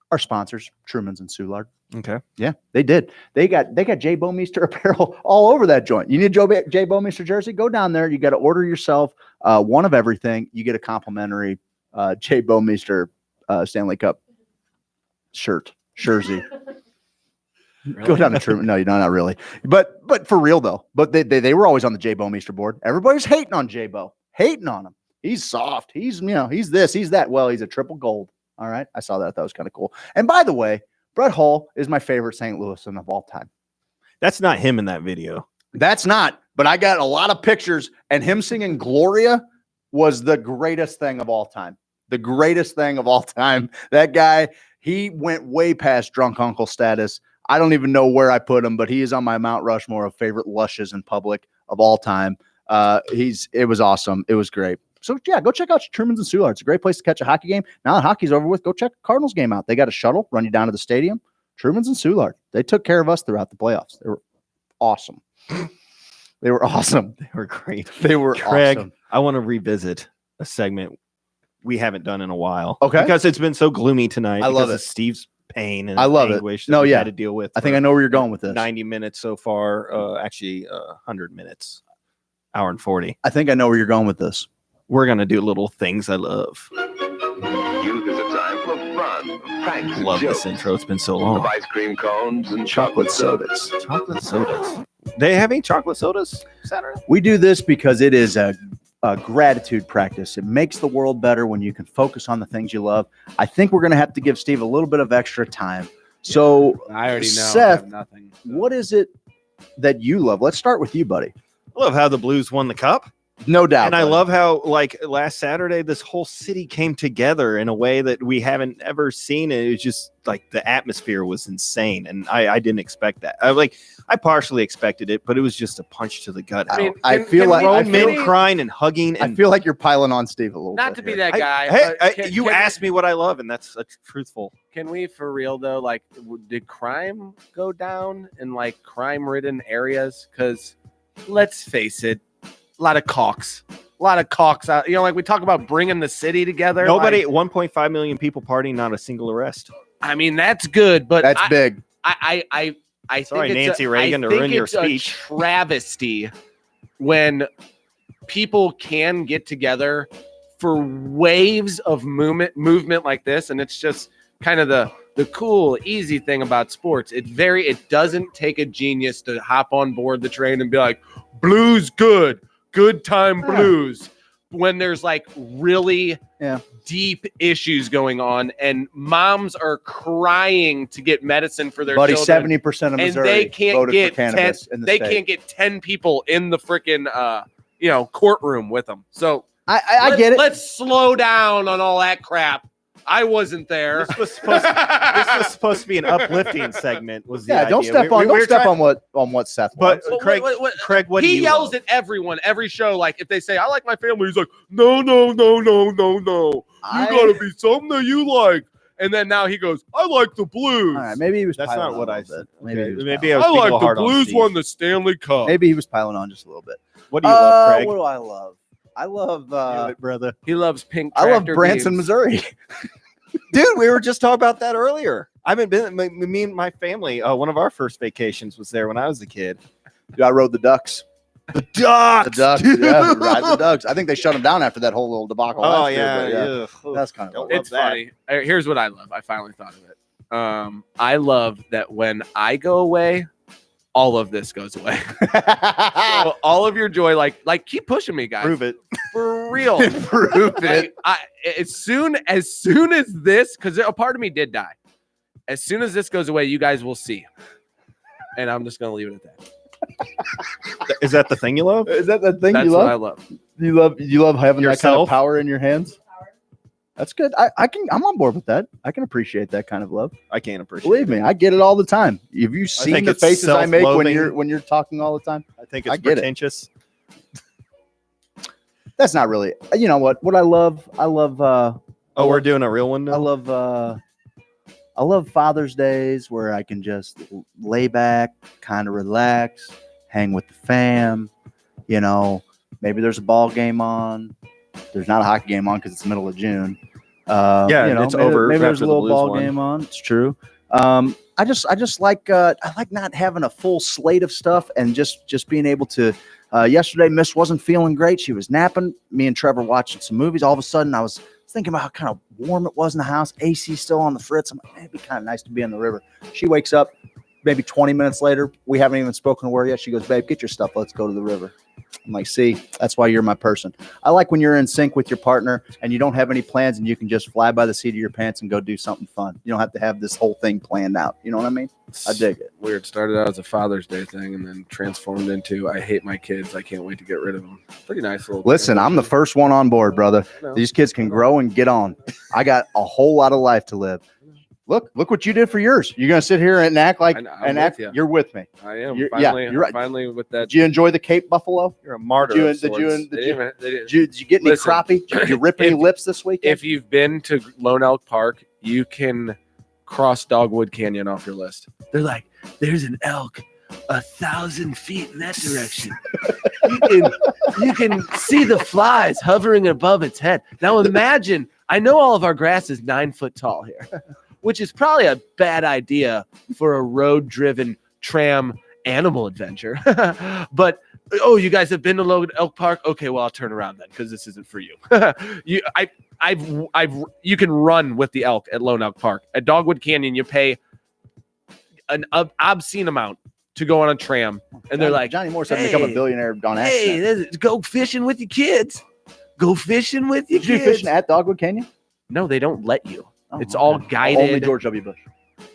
Our sponsors, Truman's and Soulard. Okay. Yeah, they did. They got Jay Bowmeister apparel all over that joint. You need a Jay Bowmeister jersey? Go down there. You got to order yourself one of everything. You get a complimentary Jay Bowmeister Stanley Cup jersey. Really? Go down to Truman. No, not really. But for real though. But they were always on the Jay Bowmeister board. Everybody's hating on Jay Bow. Hating on him. He's soft. He's he's this, he's that. Well, he's a triple gold. All right. I saw that. That was kind of cool. And by the way, Brett Hull is my favorite St. Louisan of all time. That's not him in that video. That's not, but I got a lot of pictures, and him singing Gloria was the greatest thing of all time. The greatest thing of all time. That guy, he went way past drunk uncle status. I don't even know where I put him, but he is on my Mount Rushmore of favorite lushes in public of all time. It was awesome. It was great. So yeah, go check out Truman's and Soulard. It's a great place to catch a hockey game. Now that hockey's over with, go check the Cardinals game out. They got a shuttle, run you down to the stadium. Truman's and Soulard. They took care of us throughout the playoffs. They were awesome. They were awesome. They were great. They were Craig, awesome. I want to revisit a segment we haven't done in a while. Okay. Because it's been so gloomy tonight. I love because it. of Steve's pain and I love anguish it. that No, we've yeah. had to deal with. I think I know where you're going with this. 90 minutes so far. Actually, 100 minutes. Hour and 40. I think I know where you're going with this. We're going to do little things I love. Youth is a time for fun, pranks, and Love jokes, this intro. It's been so long. of ice cream cones and chocolate sodas. Chocolate sodas. They have any chocolate sodas Saturday? We do this because it is a gratitude practice. It makes the world better when you can focus on the things you love. I think we're going to have to give Steve a little bit of extra time. So, I already know. Seth, I have nothing. what is it that you love? Let's start with you, buddy. I love how the Blues won the cup. No doubt. And I love how, like, last Saturday, this whole city came together in a way that we haven't ever seen. And it was just like the atmosphere was insane. And I didn't expect that. I partially expected it, but it was just a punch to the gut. I mean, I feel like grown men crying and hugging. And I feel like you're piling on Steve a little Not bit. to be here. that guy. You asked me what I love, and that's truthful. Can we, for real though, like, did crime go down in like crime-ridden areas? Because let's face it, a lot of cocks out. You know, like we talk about bringing the city together. Nobody, like, 1.5 million people partying, not a single arrest. I mean, that's good, but that's big. I Sorry, think Nancy Reagan, to ruin your speech. A travesty when people can get together for waves of movement like this, and it's just kind of the cool, easy thing about sports. It doesn't take a genius to hop on board the train and be like, blues good time blues, when there's like really deep issues going on and moms are crying to get medicine for their children. 70% of Missouri and they can't voted get for cannabis in the state. can't get 10 people in the freaking courtroom with them. So I get it. Let's slow down on all that crap. I wasn't there. This was supposed to be an uplifting segment. Was the don't idea. step on what Seth wants. But Craig, what he do you yells love? at everyone every show. Like if they say I like my family, he's like, no. You gotta be something that you like. And then now he goes, I like the Blues. All right, maybe he was. That's piling not on what a I little said. bit. Maybe I was I being a like little the hard on Blues Steve. won the Stanley Cup. Maybe he was piling on just a little bit. What do you love, Craig? What do I love? I love brother. He loves pink. I love tractor Branson, beams. Missouri. Dude, we were just talking about that earlier. I haven't been. Me and my family. One of our first vacations was there when I was a kid. Dude, I rode the Ducks. The Ducks. Yeah, ride the Ducks. I think they shut them down after that whole little debacle. Oh last year, yeah. but that's kind of. It's funny. Here's what I love. I finally thought of it. I love that when I go away, all of this goes away. So all of your joy, like keep pushing me, guys. Prove it. For real. Prove it. As soon as this, because a part of me did die. As soon as this goes away, you guys will see. And I'm just gonna leave it at that. Is that the thing you love? Is that the thing That's you what love? I love. You love having that kind of Yourself? power in your hands. That's good. I'm on board with that. I can appreciate that kind of love. I can't appreciate. Believe me, I get it all the time. Have you seen think the it's faces I make self-loathing. when you're talking all the time? I think I it's get it. pretentious. That's not really. You know what? What I love. Oh, we're doing a real one now? I love Father's Days where I can just lay back, kind of relax, hang with the fam. You know, maybe there's a ball game on. There's not a hockey game on because it's the middle of June. It's over. Maybe there's after a the little Blues ball won. game on. It's true. I just like I like not having a full slate of stuff and just being able to. Yesterday, Miss wasn't feeling great. She was napping. Me and Trevor watching some movies. All of a sudden, I was thinking about how kind of warm it was in the house. AC still on the fritz. I'm like, man, it'd be kind of nice to be on the river. She wakes up. Maybe 20 minutes later, we haven't even spoken to her yet. She goes, babe, get your stuff. Let's go to the river. I'm like, see, that's why you're my person. I like when you're in sync with your partner and you don't have any plans and you can just fly by the seat of your pants and go do something fun. You don't have to have this whole thing planned out. You know what I mean? I dig it. Weird. Started out as a Father's Day thing and then transformed into I hate my kids. I can't wait to get rid of them. Pretty nice little. Listen, I'm the first one on board, brother. No. These kids can grow and get on. I got a whole lot of life to live. Look what you did for yours. You're gonna sit here and act like you're with me. I am. You're Finally, right. Finally, with that. Did you enjoy the Cape Buffalo? You're a martyr. Did you get any Listen, crappie? Did you rip any lips this weekend? If you've been to Lone Elk Park, you can cross Dogwood Canyon off your list. They're like, there's an elk 1,000 feet in that direction. you can see the flies hovering above its head. Now imagine, I know all of our grass is 9 foot tall here, which is probably a bad idea for a road-driven tram animal adventure. But you guys have been to Lone Elk Park? Okay, well I'll turn around then because this isn't for you. You can run with the elk at Lone Elk Park. At Dogwood Canyon, you pay an obscene amount to go on a tram, and they're like, Johnny Moore said become a billionaire on accident. Hey, go fishing with your kids. Go fishing with you Did you kids. fishing at Dogwood Canyon? No, they don't let you. Oh, It's okay. all guided. Only George W. Bush.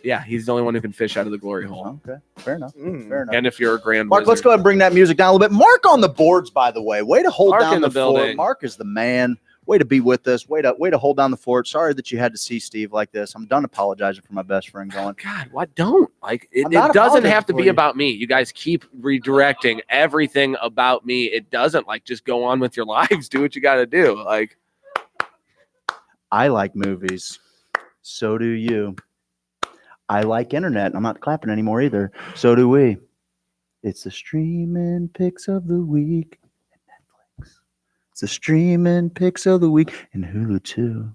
Yeah, he's the only one who can fish out of the glory hole. Okay, fair enough. Fair enough. And if you're a grand Mark, wizard. let's go ahead and bring that music down a little bit. Mark on the boards, by the way. Way to hold Mark down in the the building. fort. Mark is the man. Way to be with us. Way to hold down the fort. Sorry that you had to see Steve like this. I'm done apologizing for my best friend going. God, what don't? Like it I'm not doesn't apologizing have to for be you. about me. You guys keep redirecting everything about me. It doesn't. Like, just go on with your lives. Do what you got to do. Like, I like movies. So do you. I like internet. I'm not clapping anymore either. So do we. It's the streaming picks of the week at Netflix. It's the streaming picks of the week and Hulu too.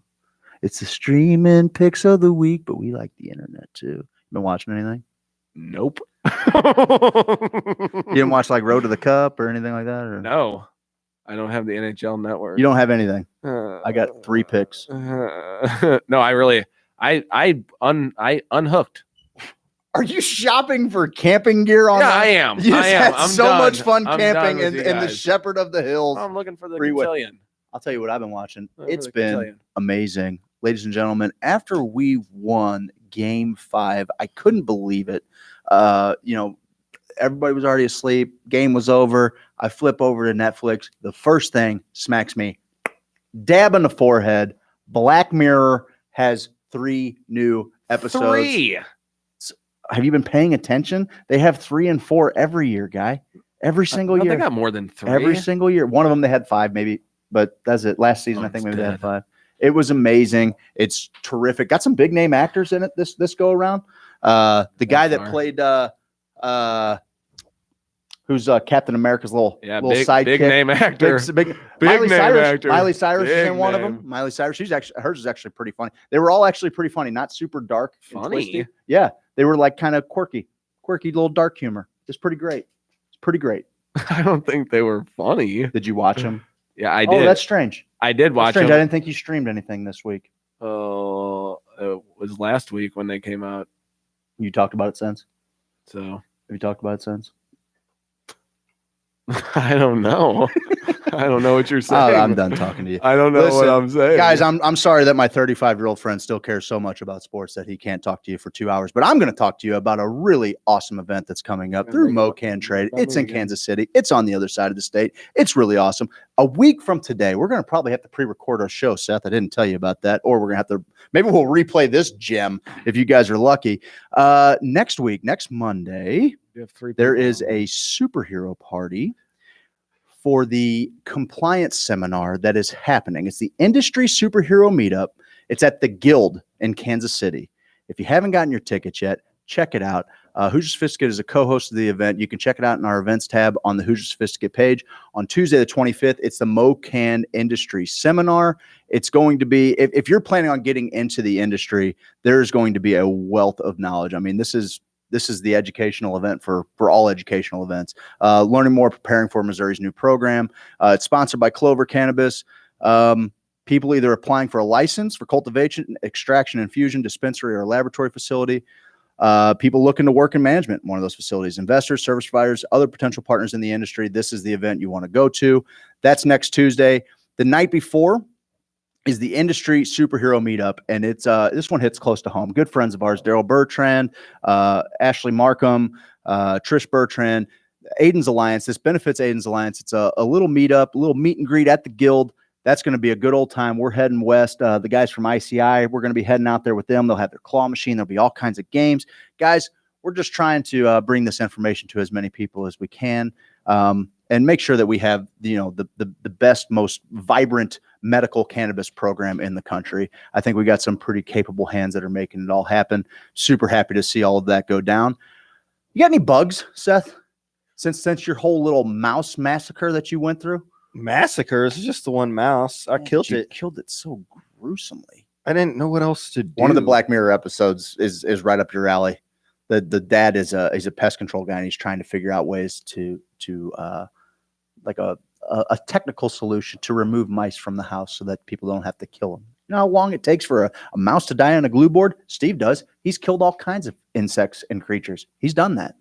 It's the streaming picks of the week, but we like the internet too. You been watching anything? nope. You didn't watch like Road to the Cup or anything like that? Or? No, I don't have the NHL network. You don't have anything. I got 3 picks. No, I unhooked. Are you shopping for camping gear on? Yeah, I am. You just I am. had I'm so done. much fun I'm camping done with in you the guys. Shepherd of the Hills. I'm looking for the freeway. cotillion. I'll tell you what I've been watching. Looking It's for the been cotillion. amazing. Ladies and gentlemen, after we won Game 5, I couldn't believe it. Everybody was already asleep. Game was over. I flip over to Netflix. The first thing smacks me dab in the forehead. Black Mirror has 3 new episodes. 3. Have you been paying attention? They have 3 and 4 every year, guy. Every single year. They got more than 3. Every single year. One of them they had 5 maybe, but that's it. Last season I think maybe they had 5. It was amazing. It's terrific. Got some big name actors in it this go around. The guy that played who's Captain America's little sidekick. big name actor. Big Miley name Cyrus. actor. Miley Cyrus is Big in one of name. them. Miley Cyrus. Hers is actually pretty funny. They were all actually pretty funny, not super dark. and Funny? twisty. Yeah, they were like kind of quirky little dark humor. It's pretty great. It's pretty great. I don't think they were funny. Did you watch them? Yeah, I Oh, did. that's strange. I did That's watch strange. them. I didn't think you streamed anything this week. Oh, it was last week when they came out. You talked about it since? So Have you talked about it since? I don't know. I don't know what you're saying. I'm done talking to you. I don't know what I'm saying. Guys, I'm sorry that my 35-year-old friend still cares so much about sports that he can't talk to you for 2 hours, but I'm going to talk to you about a really awesome event that's coming up through MoCan Trade. It's in Kansas City. It's on the other side of the state. It's really awesome. A week from today, we're going to probably have to pre-record our show, Seth. I didn't tell you about that. Or we're going to have to, maybe we'll replay this gem if you guys are lucky. Next week, next Monday, there is a superhero party for the compliance seminar that is happening. It's the Industry Superhero Meetup. It's at the Guild in Kansas City. If you haven't gotten your tickets yet, check it out. Hoosier Sophisticate is a co-host of the event. You can check it out in our events tab on the Hoosier Sophisticate page. On Tuesday the 25th, it's the MoCan Industry Seminar. It's going to be, if you're planning on getting into the industry, there's going to be a wealth of knowledge. I mean, this is the educational event for all educational events. Learning more, preparing for Missouri's new program. It's sponsored by Clover Cannabis. People either applying for a license for cultivation, extraction, infusion, dispensary, or laboratory facility. People looking to work in management in one of those facilities. Investors, service providers, other potential partners in the industry. This is the event you want to go to. That's next Tuesday. The night before is the Industry Superhero Meetup, and it's this one hits close to home. Good friends of ours, Daryl Bertrand, Ashley Markham, Trish Bertrand, Aiden's Alliance. This benefits Aiden's Alliance. It's a little meetup, a little meet and greet at the Guild. That's going to be a good old time. We're heading west. The guys from ICI, we're going to be heading out there with them. They'll have their claw machine. There'll be all kinds of games. Guys, we're just trying to bring this information to as many people as we can. And make sure that we have the best, most vibrant medical cannabis program in the country. I think we got some pretty capable hands that are making it all happen. Super happy to see all of that go down. You got any bugs, Seth? Since your whole little mouse massacre that you went through? Massacre is just the one mouse. I killed it. Killed it so gruesomely. I didn't know what else to do. One of the Black Mirror episodes is right up your alley. The dad is a pest control guy, and he's trying to figure out ways to like a technical solution to remove mice from the house so that people don't have to kill them. You know how long it takes for a mouse to die on a glue board? Steve does. He's killed all kinds of insects and creatures. He's done that.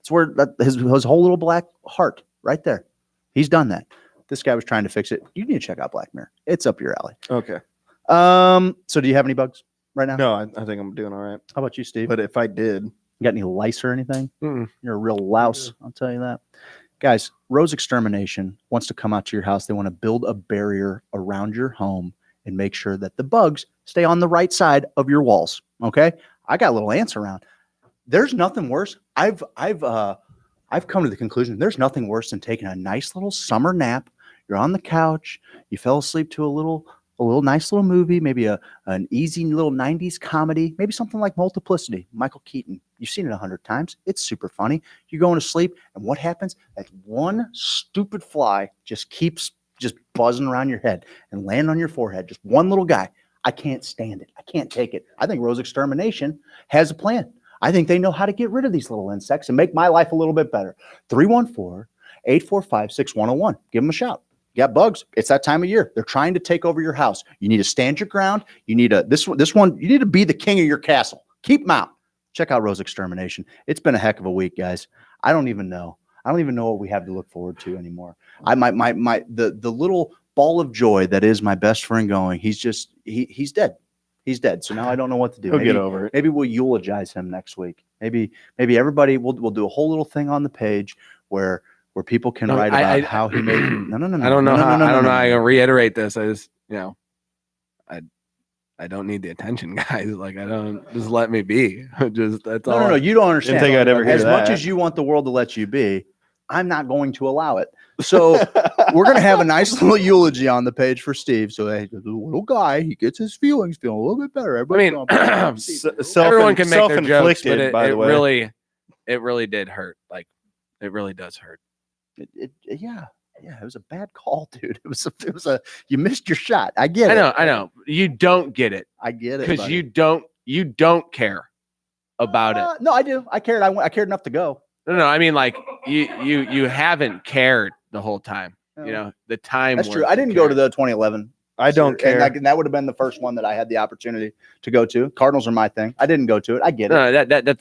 It's where his whole little black heart right there. He's done that. this guy was trying to fix it. You need to check out Black Mirror. It's up your alley. Okay. So do you have any bugs right now? No, I think I'm doing all right. How about you, Steve? But if I did, you got any lice or anything? Mm-mm. You're a real louse. I'll tell you that. Guys, Rose Extermination wants to come out to your house. They want to build a barrier around your home and make sure that the bugs stay on the right side of your walls. Okay. I got little ants around. There's nothing worse. I've come to the conclusion there's nothing worse than taking a nice little summer nap. You're on the couch. You fell asleep to a little nice little movie, maybe an easy little 90s comedy, maybe something like Multiplicity, Michael Keaton. You've seen it 100 times. It's super funny. You're going to sleep, and what happens? That one stupid fly just keeps just buzzing around your head and landing on your forehead. Just one little guy. I can't stand it. I can't take it. I think Rose Extermination has a plan. I think they know how to get rid of these little insects and make my life a little bit better. 314-845-6101. Give them a shout. You got bugs. It's that time of year. They're trying to take over your house. You need to stand your ground. You need this one. You need to be the king of your castle. Keep them out. Check out Rose Extermination. It's been a heck of a week, guys. I don't even know what we have to look forward to anymore. The little ball of joy that is my best friend going. He's dead. He's dead. So now I don't know what to do. He'll get over it. Maybe we'll eulogize him next week. Maybe everybody we'll do a whole little thing on the page where people can write about how he made. No. I don't know how I can reiterate this. I just I don't need the attention, guys. Like I don't just let me be. That's all. No. You don't understand. Didn't think I'd ever hear as that. much as you want the world to let you be, I'm not going to allow it. So we're going to have a nice little eulogy on the page for Steve. So hey, the little guy, he gets his feelings feeling a little bit better. Everyone can make their jokes, but it really did hurt. Like it really does hurt. Yeah, it was a bad call, dude. It was you missed your shot. I get it. I know. You don't get it. I get it because you don't care about it. No, I do. I cared. I cared enough to go. No. I mean, like you haven't cared the whole time. You know, the time. That's true. I didn't go to the 2011. I don't care. And that would have been the first one that I had the opportunity to go to. Cardinals are my thing. I didn't go to it. I get it. No,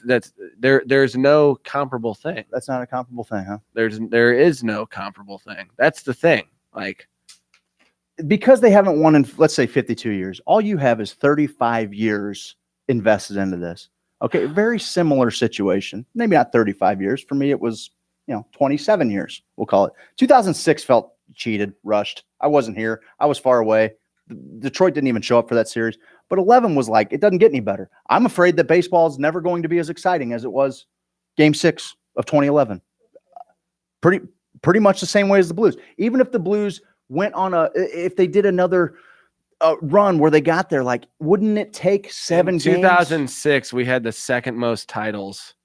that's there's no comparable thing. That's not a comparable thing, huh? There is no comparable thing. That's the thing. Like because they haven't won in let's say 52 years. All you have is 35 years invested into this. Okay, very similar situation. Maybe not 35 years. For me, it was 27 years. We'll call it. 2006 felt cheated, rushed. I wasn't here. I was far away. Detroit didn't even show up for that series. But 11 was like, it doesn't get any better. I'm afraid that baseball is never going to be as exciting as it was Game 6 of 2011. Pretty much the same way as the Blues. Even if the Blues went on if they did another run where they got there, like, wouldn't it take 7 games? 2006, we had the second most titles.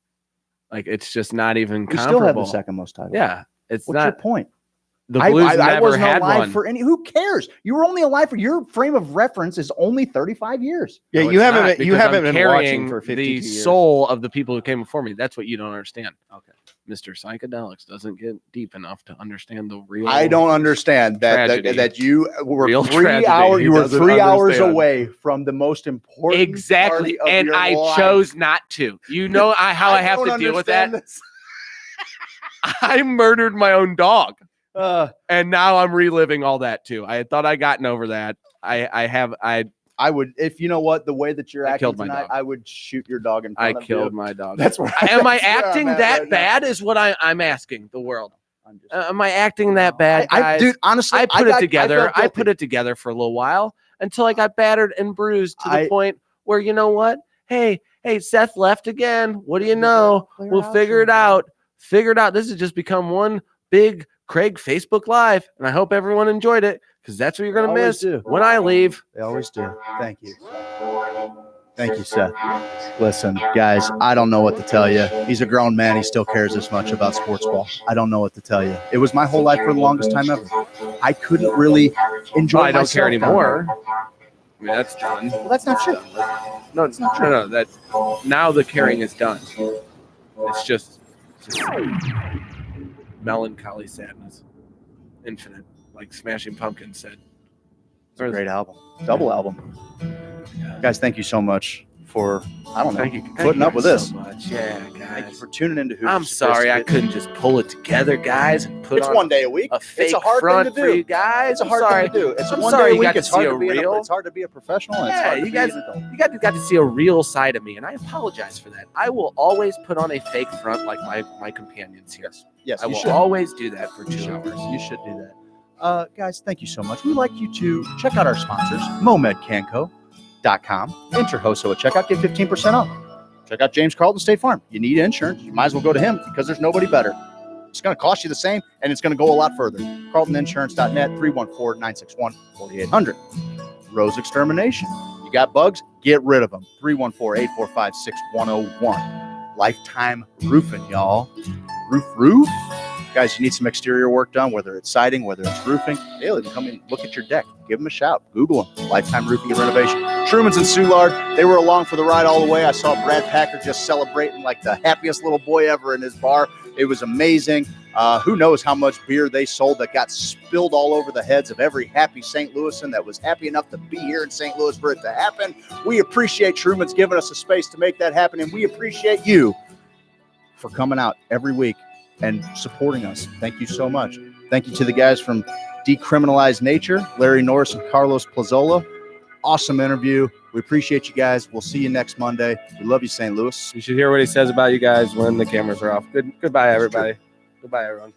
Like, it's just not even comparable. We still have the second most titles. Yeah. What's your point? The Blues I wasn't never had alive one. for any. Who cares? You were only alive for your frame of reference is only 35 years. Yeah, No, you it's haven't not, been because I'm watching carrying for 52 the years. soul of the people who came before me. That's what you don't understand. Okay. Mr. Psychedelics doesn't get deep enough to understand the real. I don't understand that you were Real 3 tragedy. hours. He You were doesn't 3 hours understand. away from the most important. Exactly, part of and your I life. chose not to. You know how I have to don't deal with that. understand this. I murdered my own dog, and now I'm reliving all that too. I thought I'd gotten over that. I would, if you know what, the way that you're I acting killed my tonight, dog. I would shoot your dog in front I of killed you. my dog. That's where. Am I that's where acting I'm at that right now. bad? Is what I'm asking the world. Am I acting that bad, guys? Dude, honestly, I put it together. I I put it together for a little while until I got battered and bruised to the point where, you know what? Hey, Seth left again. What do you know? We'll figure it out. This has just become one big Craig Facebook Live, and I hope everyone enjoyed it because that's what you're going to miss when I leave. They always do. Thank you. Thank you, Seth. Listen, guys, I don't know what to tell you. He's a grown man. He still cares this much about sports ball. I don't know what to tell you. It was my whole life for the longest time ever. I couldn't really enjoy I don't myself care down anymore. there. I mean, that's done. Well, that's not true. No, it's not true. No, that now the caring is done. It's just melancholy sadness, infinite, like Smashing Pumpkins said. It's a great album. Double album. Guys, thank you so much for, I don't know, Thank you putting up with guys this. so much. Yeah, guys. Thank you for tuning into Hoosier I'm sorry I Sophisticate. couldn't just pull it together, guys, and put It's on one day a week. a fake It's a hard front thing to for do. you guys. It's a I'm hard sorry. thing to do. It's I'm one sorry day a you week. got to It's see hard a to be real. it's hard to be a professional. And it's Yeah, hard to you be guys, an adult. you got to see a real side of me, and I apologize for that. I will always put on a fake front like my companions here. Yes, I you will should. always do that for 2 hours. You should do that. Guys, thank you so much. We'd like you to check out our sponsors, MomedCanco.com. Enter HOSO at checkout, get 15% off. Check out James Carlton State Farm. You need insurance, you might as well go to him because there's nobody better. It's going to cost you the same, and it's going to go a lot further. CarltonInsurance.net, 314-961-4800. Rose Extermination. You got bugs? Get rid of them. 314-845-6101. Lifetime Roofing, y'all. Roof. Guys, you need some exterior work done, whether it's siding, whether it's roofing. They'll even come in and look at your deck. Give them a shout. Google them. Lifetime Roofing and Renovation. Truman's and Soulard, they were along for the ride all the way. I saw Brad Packer just celebrating like the happiest little boy ever in his bar. It was amazing. Who knows how much beer they sold that got spilled all over the heads of every happy St. Louisan that was happy enough to be here in St. Louis for it to happen. We appreciate Truman's giving us a space to make that happen, and we appreciate you for coming out every week and supporting us. Thank you so much. Thank you to the guys from Decriminalize Nature, Larry Norris and Carlos Plazola. Awesome interview. We appreciate you guys. We'll see you next Monday. We love you, St. Louis. You should hear what he says about you guys when the cameras are off. Goodbye, everybody. Goodbye, everyone.